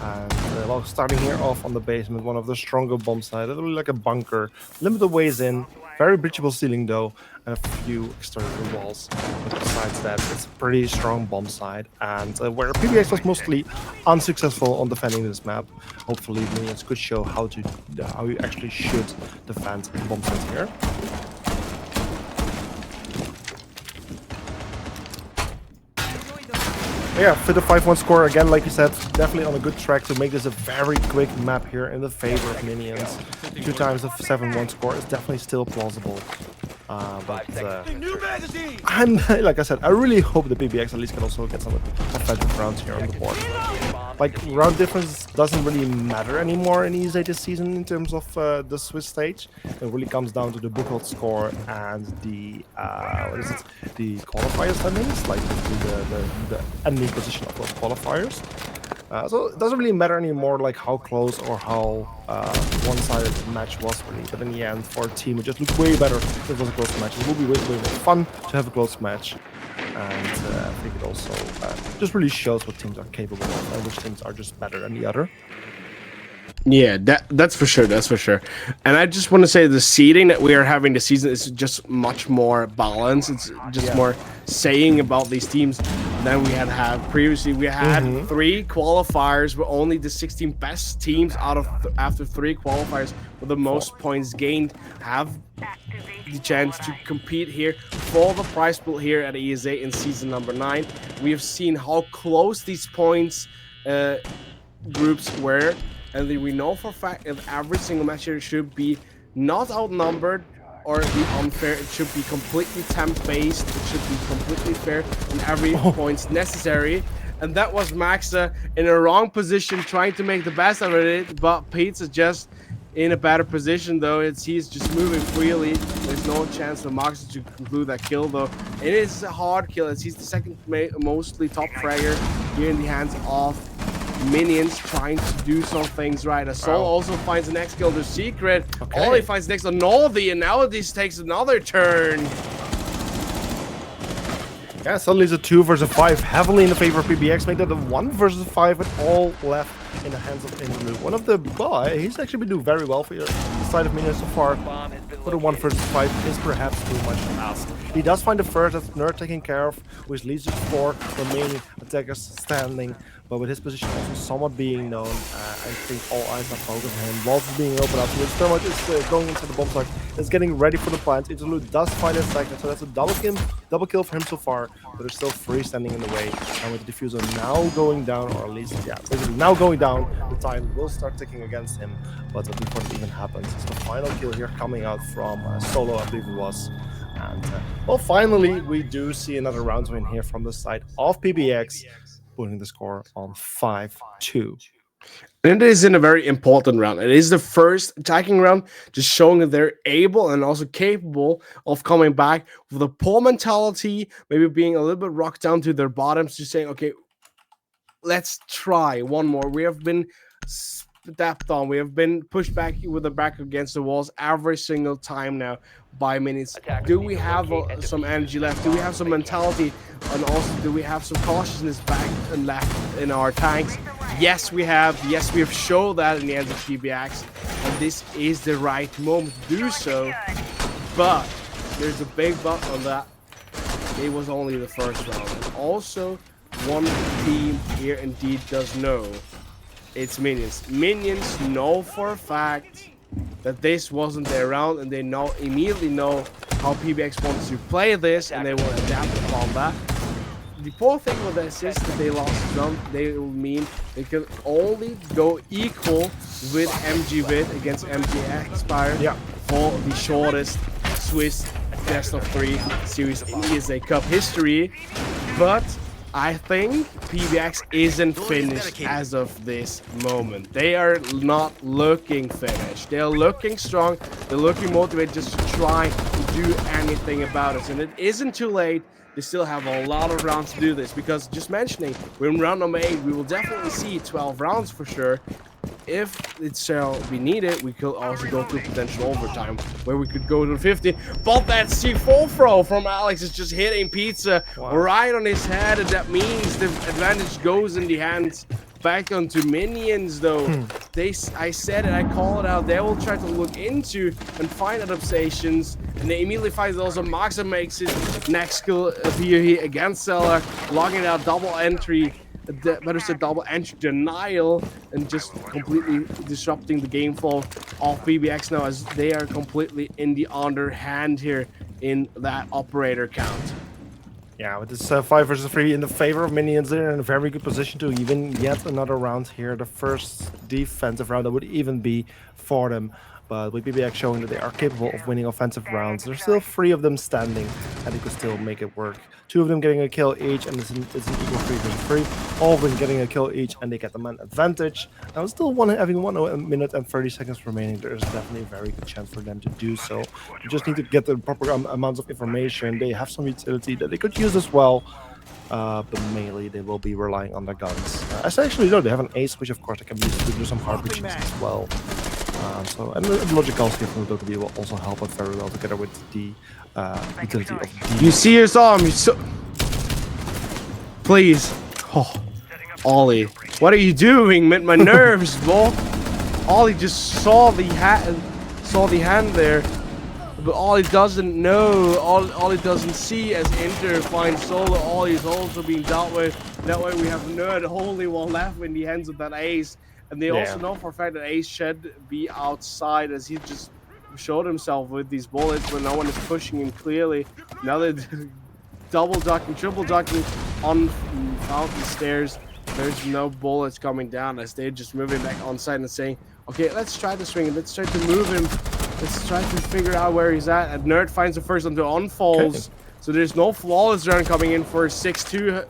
And well, starting here off on the basement, one of the stronger bomb sites, literally like a bunker. Limited ways in, very breachable ceiling though, and a few external walls. But besides that, it's a pretty strong bomb site. And where PBX was mostly unsuccessful on defending this map, hopefully Minions could show how you actually should defend bomb sites here. Yeah, for the 5-1 score, again, like you said, definitely on a good track to make this a very quick map here in the favor of Minions. 2 times the 7-1 score is definitely still plausible. And like I said, I really hope the PBX at least can also get some offensive rounds here on the board. Like, round difference doesn't really matter anymore in ESA this season in terms of the Swiss stage. It really comes down to the booklet score and the the qualifiers standings, like the ending position of those qualifiers. So it doesn't really matter anymore, like how close or how one-sided the match was really. But in the end, for a team, it just looked way better if it was a close match. It will be way more fun to have a close match. And I think it also just really shows what teams are capable of and which teams are just better than the other. Yeah, that's for sure. That's for sure. And I just want to say the seeding that we are having this season is just much more balanced. It's just more saying about these teams than we had previously. We had 3 qualifiers, but only the 16 best teams out of after 3 qualifiers with the most points gained have the chance to compete here for the prize pool here at ESA in season number 9. We have seen how close these points groups were. And we know for a fact that every single match here should be not outnumbered or be unfair. It should be completely temp-based. It should be completely fair in every points necessary. And that was Maxa in a wrong position, trying to make the best of it. But Pete's is just in a better position, though. He's just moving freely. There's no chance for Maxa to conclude that kill, though. It is a hard kill, as he's the second mostly top fragger here in the hands of Minions, trying to do some things right. Assault also finds the next kill, the secret. All he finds next on Noldi, and now this takes another turn. Yeah, suddenly it's a 2 versus 5, heavily in the favor of PBX, make that a 1 versus 5 with all left in the hands of Inblue. One of the he's actually been doing very well for the side of Minions so far. But a 1 versus 5 is perhaps too much to ask. He does find the first, that's Nerd taken care of, which leads to 4 remaining attackers standing. But with his position also somewhat being known, I think all eyes are focused on him. Waltz is being opened up. Thermite is going into the bomb site. Is getting ready for the plant. Interlude does find his second, so that's a double kill for him so far. But there's still 3 standing in the way. And with the diffuser now going down, or at least, basically now going down, the time will start ticking against him. But before it even happens, it's the final kill here coming out from Solo, I believe it was. And well, finally, we do see another round win here from the side of PBX. Putting the score on 5-2. And it is in a very important round. It is the first attacking round, just showing that they're able and also capable of coming back with a poor mentality, maybe being a little bit rocked down to their bottoms, just saying, okay, let's try one more. We have been stepped on. We have been pushed back with the back against the walls every single time now by Minions. Do we have some energy left? Do we have some mentality? And also, do we have some cautiousness back and left in our tanks? Yes, we have. Yes, we have shown that in the end of PBX. And this is the right moment to do so. But there's a big but on that. It was only the first round. And also, one team here indeed does know. It's Minions. Minions know for a fact that this wasn't their round, and they immediately know how PBX wants to play this, and they will adapt upon that. the poor thing with this is that they lost jump. They will mean they can only go equal with MG Vid against MG Expire for the shortest Swiss best of 3 series in ESA Cup history. But I think PBX isn't finished as of this moment. They are not looking finished. They're looking strong. They're looking motivated just to try to do anything about it. And it isn't too late. They still have a lot of rounds to do this, because just mentioning, we're in round number 8. We will definitely see 12 rounds for sure. If it shall be needed, we could also go to potential overtime, where we could go to 50. But that C4 throw from Alex is just hitting Pizza right on his head, and that means the advantage goes in the hands back onto Minions, though. I said it, I call it out. They will try to look into and find adaptations, and they immediately find also Maxa makes his next skill appear here against Seller, logging out double entry. Better said double entry denial, and just completely disrupting the game flow of PBX now, as they are completely in the underhand here in that operator count. Yeah, with this 5 versus 3 in the favor of Minions, they're in a very good position to even yet another round here. The first defensive round that would even be for them. But with BBX showing that they are capable of winning offensive rounds, there's still 3 of them standing, and they could still make it work. 2 of them getting a kill each, and it's an equal 3 versus 3. All of them getting a kill each, and they get the man advantage. Now, still having 1 minute and 30 seconds remaining, there is definitely a very good chance for them to do so. You just need to get the proper amounts of information. They have some utility that they could use as well. But mainly they will be relying on their guns. As actually though, they have an ace, which of course they can use to do some hard breaches as well. And the logical skill from the will also help it very well together with the utility of You see his arm, please. Oh, Ollie, what are you doing? With my nerves, bro. Ollie just saw the hand there. But all he doesn't know, all he doesn't see as Inter finds solo, all is also being dealt with. That way we have Nerd only one left in the hands of that ace. And they also know for a fact that ace should be outside, as he just showed himself with these bullets when no one is pushing him clearly. Now they're double ducking, triple ducking on fountain stairs. There's no bullets coming down, as they're just moving back on side and saying, okay, let's try to swing it, let's try to move him. Let's try to figure out where he's at. And Nerd finds the first one to unfolds. Okay. So there's no flawless run coming in for a 6-2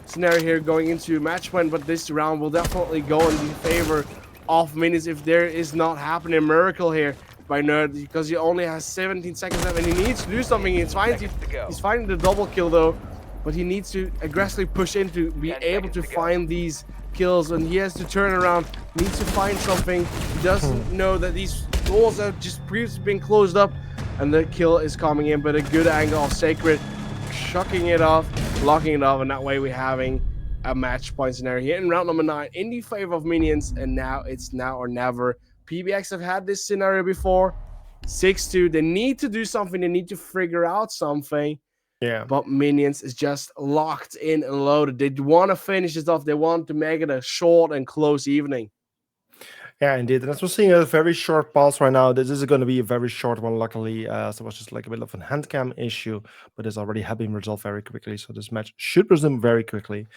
scenario here going into match point. But this round will definitely go in the favor of Minis if there is not happening a miracle here by Nerd, because he only has 17 seconds left and he needs to do something. He's finding the double kill though, but he needs to aggressively push in to be able to find these kills, and he has to turn around, needs to find something. He doesn't know that these doors have just previously been closed up, and the kill is coming in, but a good angle of Sacred, chucking it off, locking it off, and that way we're having a match point scenario here in round number 9 in the favor of Minions, and now it's now or never. PBX have had this scenario before, 6-2. They need to do something, they need to figure out something. Yeah. But Minions is just locked in and loaded. They want to finish this off. They want to make it a short and close evening. Yeah, indeed. And as we're seeing a very short pulse right now, this is going to be a very short one, luckily. So it was just like a bit of a hand cam issue, but it's already have been resolved very quickly. So this match should resume very quickly.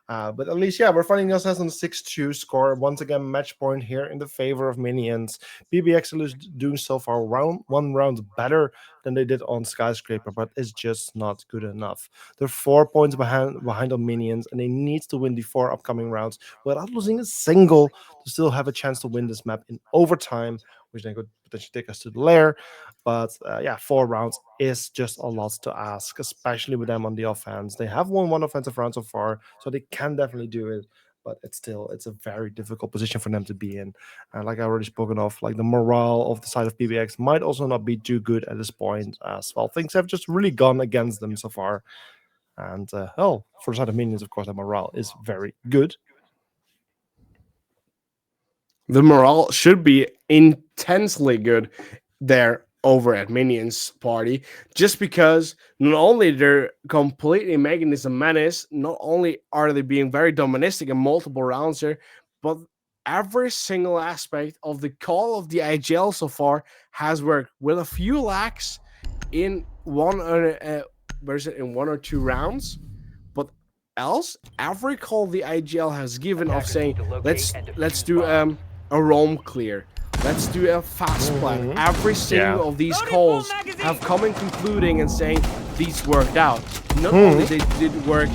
But at least, yeah, we're finding ourselves on a 6-2 score. Once again, match point here in the favor of Minions. PBX is doing so far one round better than they did on Skyscraper, but it's just not good enough. They're 4 points behind on Minions, and they need to win the 4 upcoming rounds without losing a single to still have a chance to win this map in overtime, which then could potentially take us to the lair. But yeah, 4 rounds is just a lot to ask, especially with them on the offense. They have won 1 offensive round so far, so they can definitely do it. But it's a very difficult position for them to be in. And like I already spoken of, like the morale of the side of PBX might also not be too good at this point as well. Things have just really gone against them so far. And well, for the side of Minions, of course, the morale is very good. The morale should be intensely good there over at Minions party, just because not only they're completely making this a menace, not only are they being very dominant in multiple rounds here, but every single aspect of the call of the IGL so far has worked, with a few lacks in one or two rounds, but else, every call the IGL has given of Attackers saying, need to locate let's and defuse let's do bombs. a roam clear, let's do a fast plan. Every single of these calls have come in concluding and saying these worked out. Not only they did work,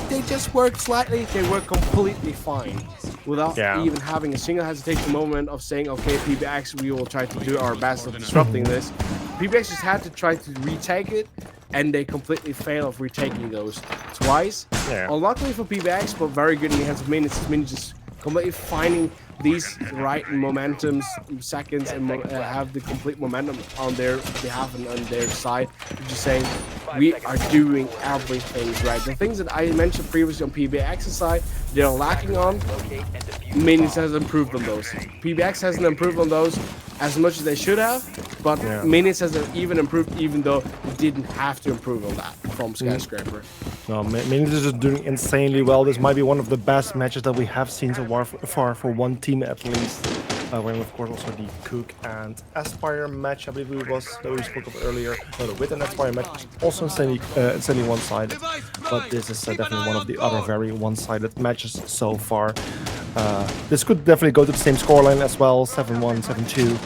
they just worked slightly. They were completely fine without even having a single hesitation moment of saying, okay, PBX, we will try to do our best of disrupting this. PBX just had to try to retake it, and they completely failed of retaking those twice. Unluckily for PBX, but very good in the hands of Minions. Minions just completely finding these right momentums, seconds, and have the complete momentum on their behalf and on their side. Just saying, we are doing everything right. The things that I mentioned previously on PBX's side, they're lacking on. Locate and defuse Minions bombs. has improved on those. PBX hasn't improved on those as much as they should have, but Minions has even improved, even though they didn't have to improve on that from Skyscraper. No, Minions is just doing insanely well. This might be one of the best matches that we have seen so far for one team at least. When of course also the Cook and Aspire match, I believe it was that we spoke of earlier. No, the Wit and Aspire match was also insanely one-sided, but this is definitely one of the other very one-sided matches so far. This could definitely go to the same scoreline as well, 7-1, 7-2.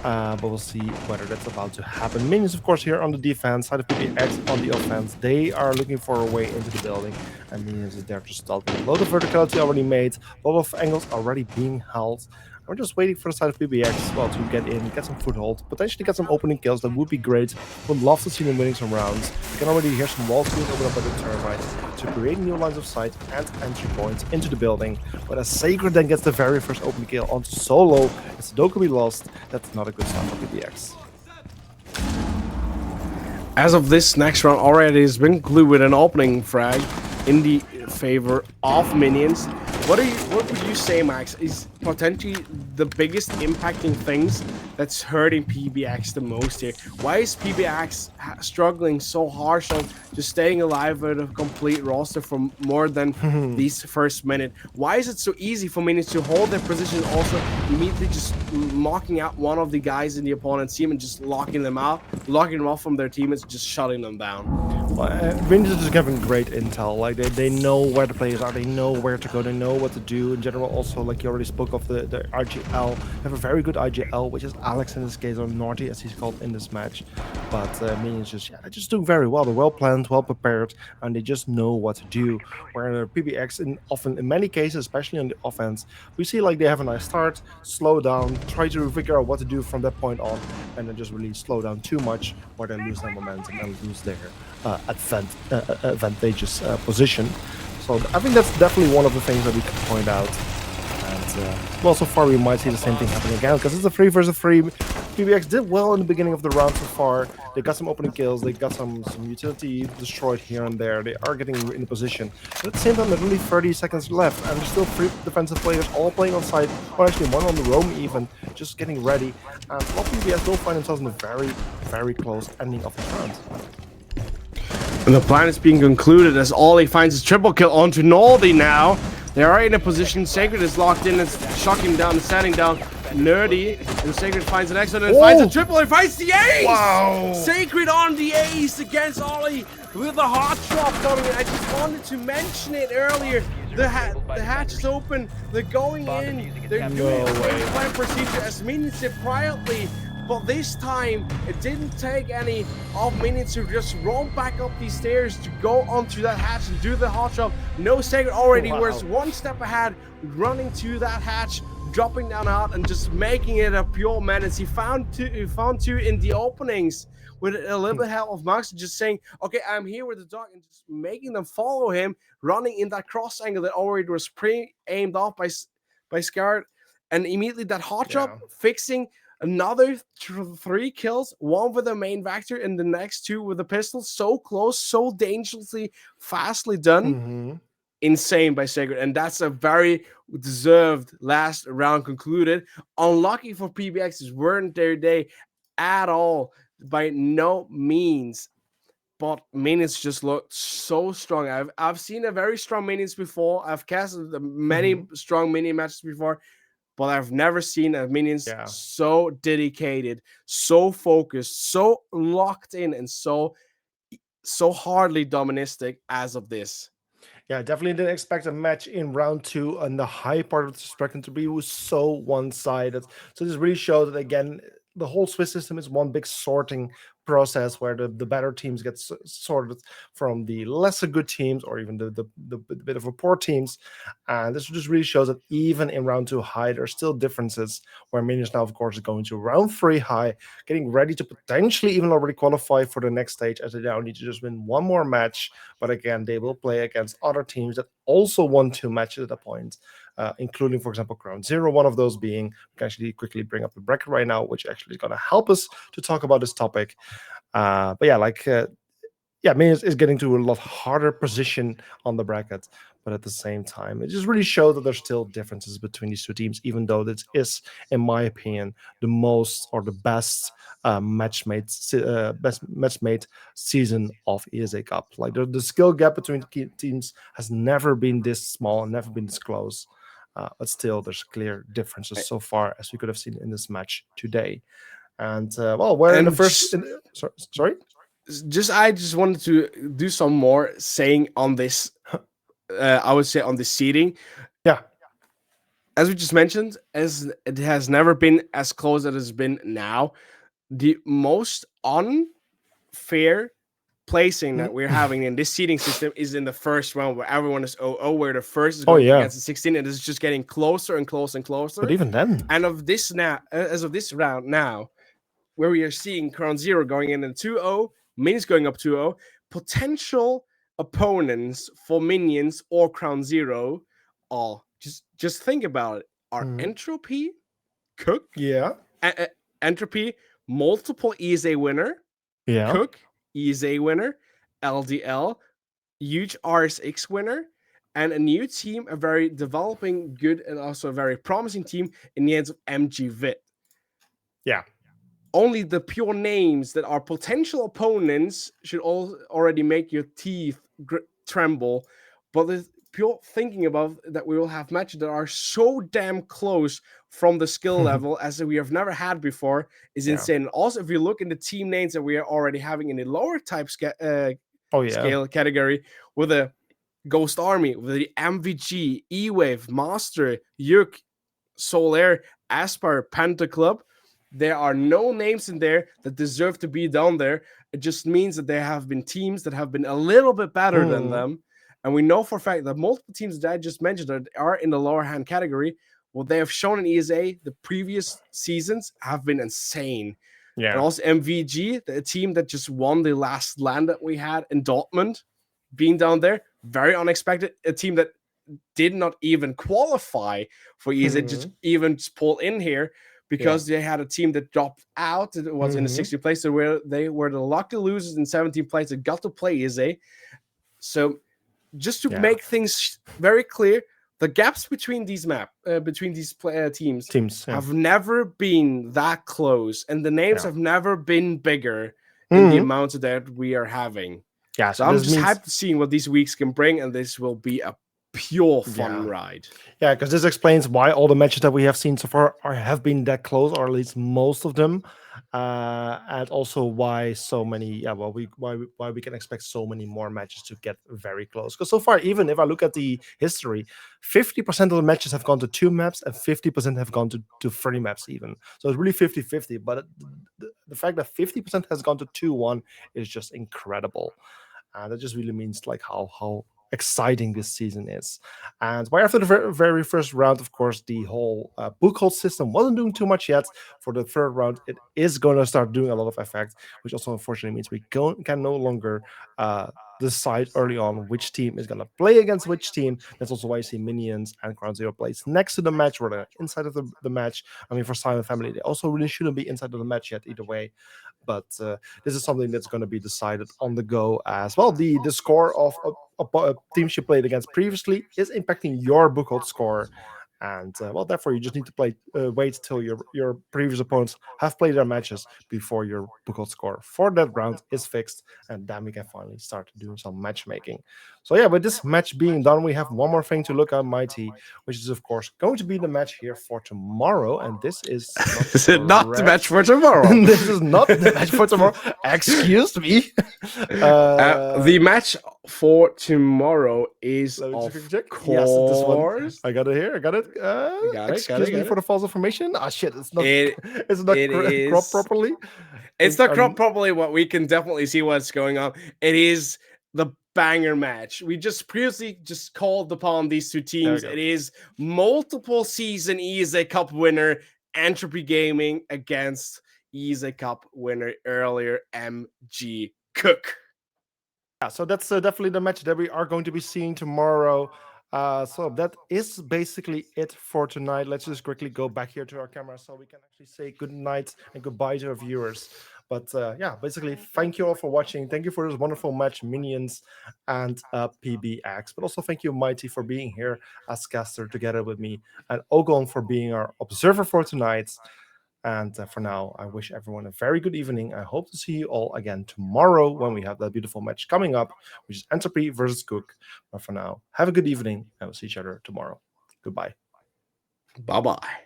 But we'll see whether that's about to happen. Minions, of course, here on the defense, side of PBX on the offense. They are looking for a way into the building, and Minions is there to stop them. A lot of verticality already made, a lot of angles already being held. We're just waiting for the side of PBX, well, to get in, get some foothold, potentially get some opening kills. That would be great. Would love to see them winning some rounds. You can already hear some walls being opened up by the Termite to create new lines of sight and entry points into the building. But as Sacred then gets the very first opening kill on solo, as Sudoku lost, that's not a good sign for PBX. As of this next round already has been concluded with an opening frag in the favor of Minions. What would you say, Max, is potentially the biggest impacting things that's hurting PBX the most here? Why is PBX struggling so harsh on just staying alive with a complete roster for more than these first minute? Why is it so easy for Minions to hold their position, also immediately just knocking out one of the guys in the opponent's team and just locking them off from their teammates, just shutting them down? Well, Minions is just having great intel. Like they know where the players are, they know where to go, they know what to do. In general, also like you already spoke of the IGL. They have a very good IGL, which is Alex in this case, or Naughty as he's called in this match. But Minions they're just doing very well. They're well planned, well prepared, and they just know what to do. Where PBX often in many cases, especially on the offense, we see like they have a nice start, slow down, try to figure out what to do from that point on, and then just really slow down too much, where they lose their momentum and lose their advantageous position. So I think that's definitely one of the things that we can point out. And well, so far we might see the same thing happening again, because it's a 3 versus 3. PBX did well in the beginning of the round so far. They got some opening kills, they got some utility destroyed here and there. They are getting in a position. But at the same time, there's only 30 seconds left, and there's still 3 defensive players all playing on site, or actually one on the roam even, just getting ready. And PBX will find themselves in a very, very close ending of the round. And the plan is being concluded as Ollie finds his triple kill onto Naldi now. They are in a position. Sacred is locked in and shocking down and setting down Nerdy. And Sacred finds an exit and finds a triple and finds the ace! Wow! Sacred on the ace against Ollie with a hot drop coming in. I just wanted to mention it earlier. The hatch is open. They're going in. They're doing a plan procedure as Minions did privately. But this time, it didn't take any of Minions to just roll back up these stairs to go onto that hatch and do the hot drop. No, Sacred already was one step ahead, running to that hatch, dropping down out and just making it a pure menace. He found two in the openings with a little bit help of Max, just saying, okay, I'm here with the dog, and just making them follow him, running in that cross angle that already was pre-aimed off by Scarlet. And immediately that hot drop, fixing another 3 kills, one with the main vector and the next 2 with the pistol. So close, so dangerously, fastly done. Insane by Sacred. And that's a very deserved last round concluded. Unlucky for PBX, it weren't their day at all, by no means. But Minions just looked so strong. I've seen a very strong Minions before. I've casted many strong Minion matches before. But I've never seen a Minions so dedicated, so focused, so locked in, and so hardly doministic as of this. Yeah, definitely didn't expect a match in round 2, and the high part of the spectrum to be was so one-sided. So this really shows that again, the whole Swiss system is one big sorting process where the better teams get sorted from the lesser good teams or even the bit of a poor teams. And this just really shows that even in round 2 high, there's still differences. Where Minions now, of course, is going to round 3 high, getting ready to potentially even already qualify for the next stage, as they now need to just win one more match. But again, they will play against other teams that also won 2 matches at a point, including, for example, Ground Zero, one of those being. We can actually quickly bring up the bracket right now, which actually is going to help us to talk about this topic. But yeah, Minions is getting to a lot harder position on the bracket, but at the same time, it just really shows that there's still differences between these two teams, even though this is, in my opinion, the most or the best best match-made season of ESA Cup. Like the skill gap between the teams has never been this small, never been this close. But still, there's clear differences so far, as we could have seen in this match today. And we're in the first. Sorry. I just wanted to do some more saying on this. I would say on the seeding. Yeah. As we just mentioned, as it has never been as close as it has been now. The most unfair placing that we're having in this seeding system is in the first round, where everyone is 0-0, where the first is going against the 16, and it's just getting closer and closer and closer. But even then, and of this now, as of this round now, where we are seeing Crown Zero going in 2-0, Minions going up 2-0, potential opponents for Minions or Crown Zero are just think about it. Are Entropy, Cook, Entropy, multiple ESA winner, Cook, ESA winner, LDL, huge RSX winner, and a new team, a very developing, good, and also a very promising team in the hands of MG Vit. Yeah. Only the pure names that are potential opponents should already make your teeth tremble. But the pure thinking about that we will have matches that are so damn close from the skill level as we have never had before is insane. Also, if you look in the team names that we are already having in the lower type scale category, with the Ghost Army, with the MVG, E-Wave, Master, Yuk, Solaire, Aspire, Panther Club, there are no names in there that deserve to be down there. It just means that there have been teams that have been a little bit better than them. And we know for a fact that multiple teams that I just mentioned that are in the lower hand category, what they have shown in ESA the previous seasons have been insane. Yeah. And also MVG, the team that just won the last land that we had in Dortmund, being down there, very unexpected. A team that did not even qualify for ESA, just pulled in here. Because they had a team that dropped out. It was in the 60th place, so where they were the lucky losers in 17th place that got to play ESA. So just to make things very clear, the gaps between these teams have never been that close, and the names have never been bigger in the amount that we are having. Yeah, so I'm just hyped to see what these weeks can bring, and this will be a pure fun ride. Yeah, because this explains why all the matches that we have seen so far have been that close, or at least most of them, and also why so many. Why we can expect so many more matches to get very close. Because so far, even if I look at the history, 50% of the matches have gone to 2 maps, and 50% have gone to 3 maps even. So it's really 50-50. But the fact that 50% has gone to 2-1 is just incredible. That just really means like how exciting this season is. And right after the very first round, of course, the whole book hold system wasn't doing too much yet. For the third round, it is going to start doing a lot of effect, which also unfortunately means we can no longer decide early on which team is going to play against which team. That's also why you see Minions and Ground Zero plays next to the match, or they're inside of the match. I mean, for Silent Family, they also really shouldn't be inside of the match yet either way. But this is something that's going to be decided on the go as well. The score of teams you played against previously is impacting your book hold score. And therefore, you just need to wait till your previous opponents have played their matches before your book hold score for that round is fixed, and then we can finally start doing some matchmaking. So yeah, with this match being done, we have one more thing to look at, Mighty, which is of course going to be the match here for tomorrow, and this is not the match for tomorrow. This is not the match for tomorrow. Excuse me. The match for tomorrow is, Let me just of quickly check. course, Yes, this one. I got it here. I got it. Got it, Excuse me for the false information. Ah, shit. It's not. It- it's not it cropped is- properly. It's not cropped properly, but we can definitely see what's going on. It is the banger match. We just previously just called upon these two teams. go. It is multiple season ESA Cup winner Entropy Gaming against ESA Cup winner earlier MG Cook. Yeah, so that's definitely the match that we are going to be seeing tomorrow. So that is basically it for tonight. Let's just quickly go back here to our camera so we can actually say good night and goodbye to our viewers. But yeah, basically, thank you all for watching. Thank you for this wonderful match, Minions and PBX. But also thank you, Mighty, for being here as caster together with me, and Ogon for being our observer for tonight. And for now, I wish everyone a very good evening. I hope to see you all again tomorrow when we have that beautiful match coming up, which is Entropy versus Cook. But for now, have a good evening, and we'll see each other tomorrow. Goodbye. Bye-bye.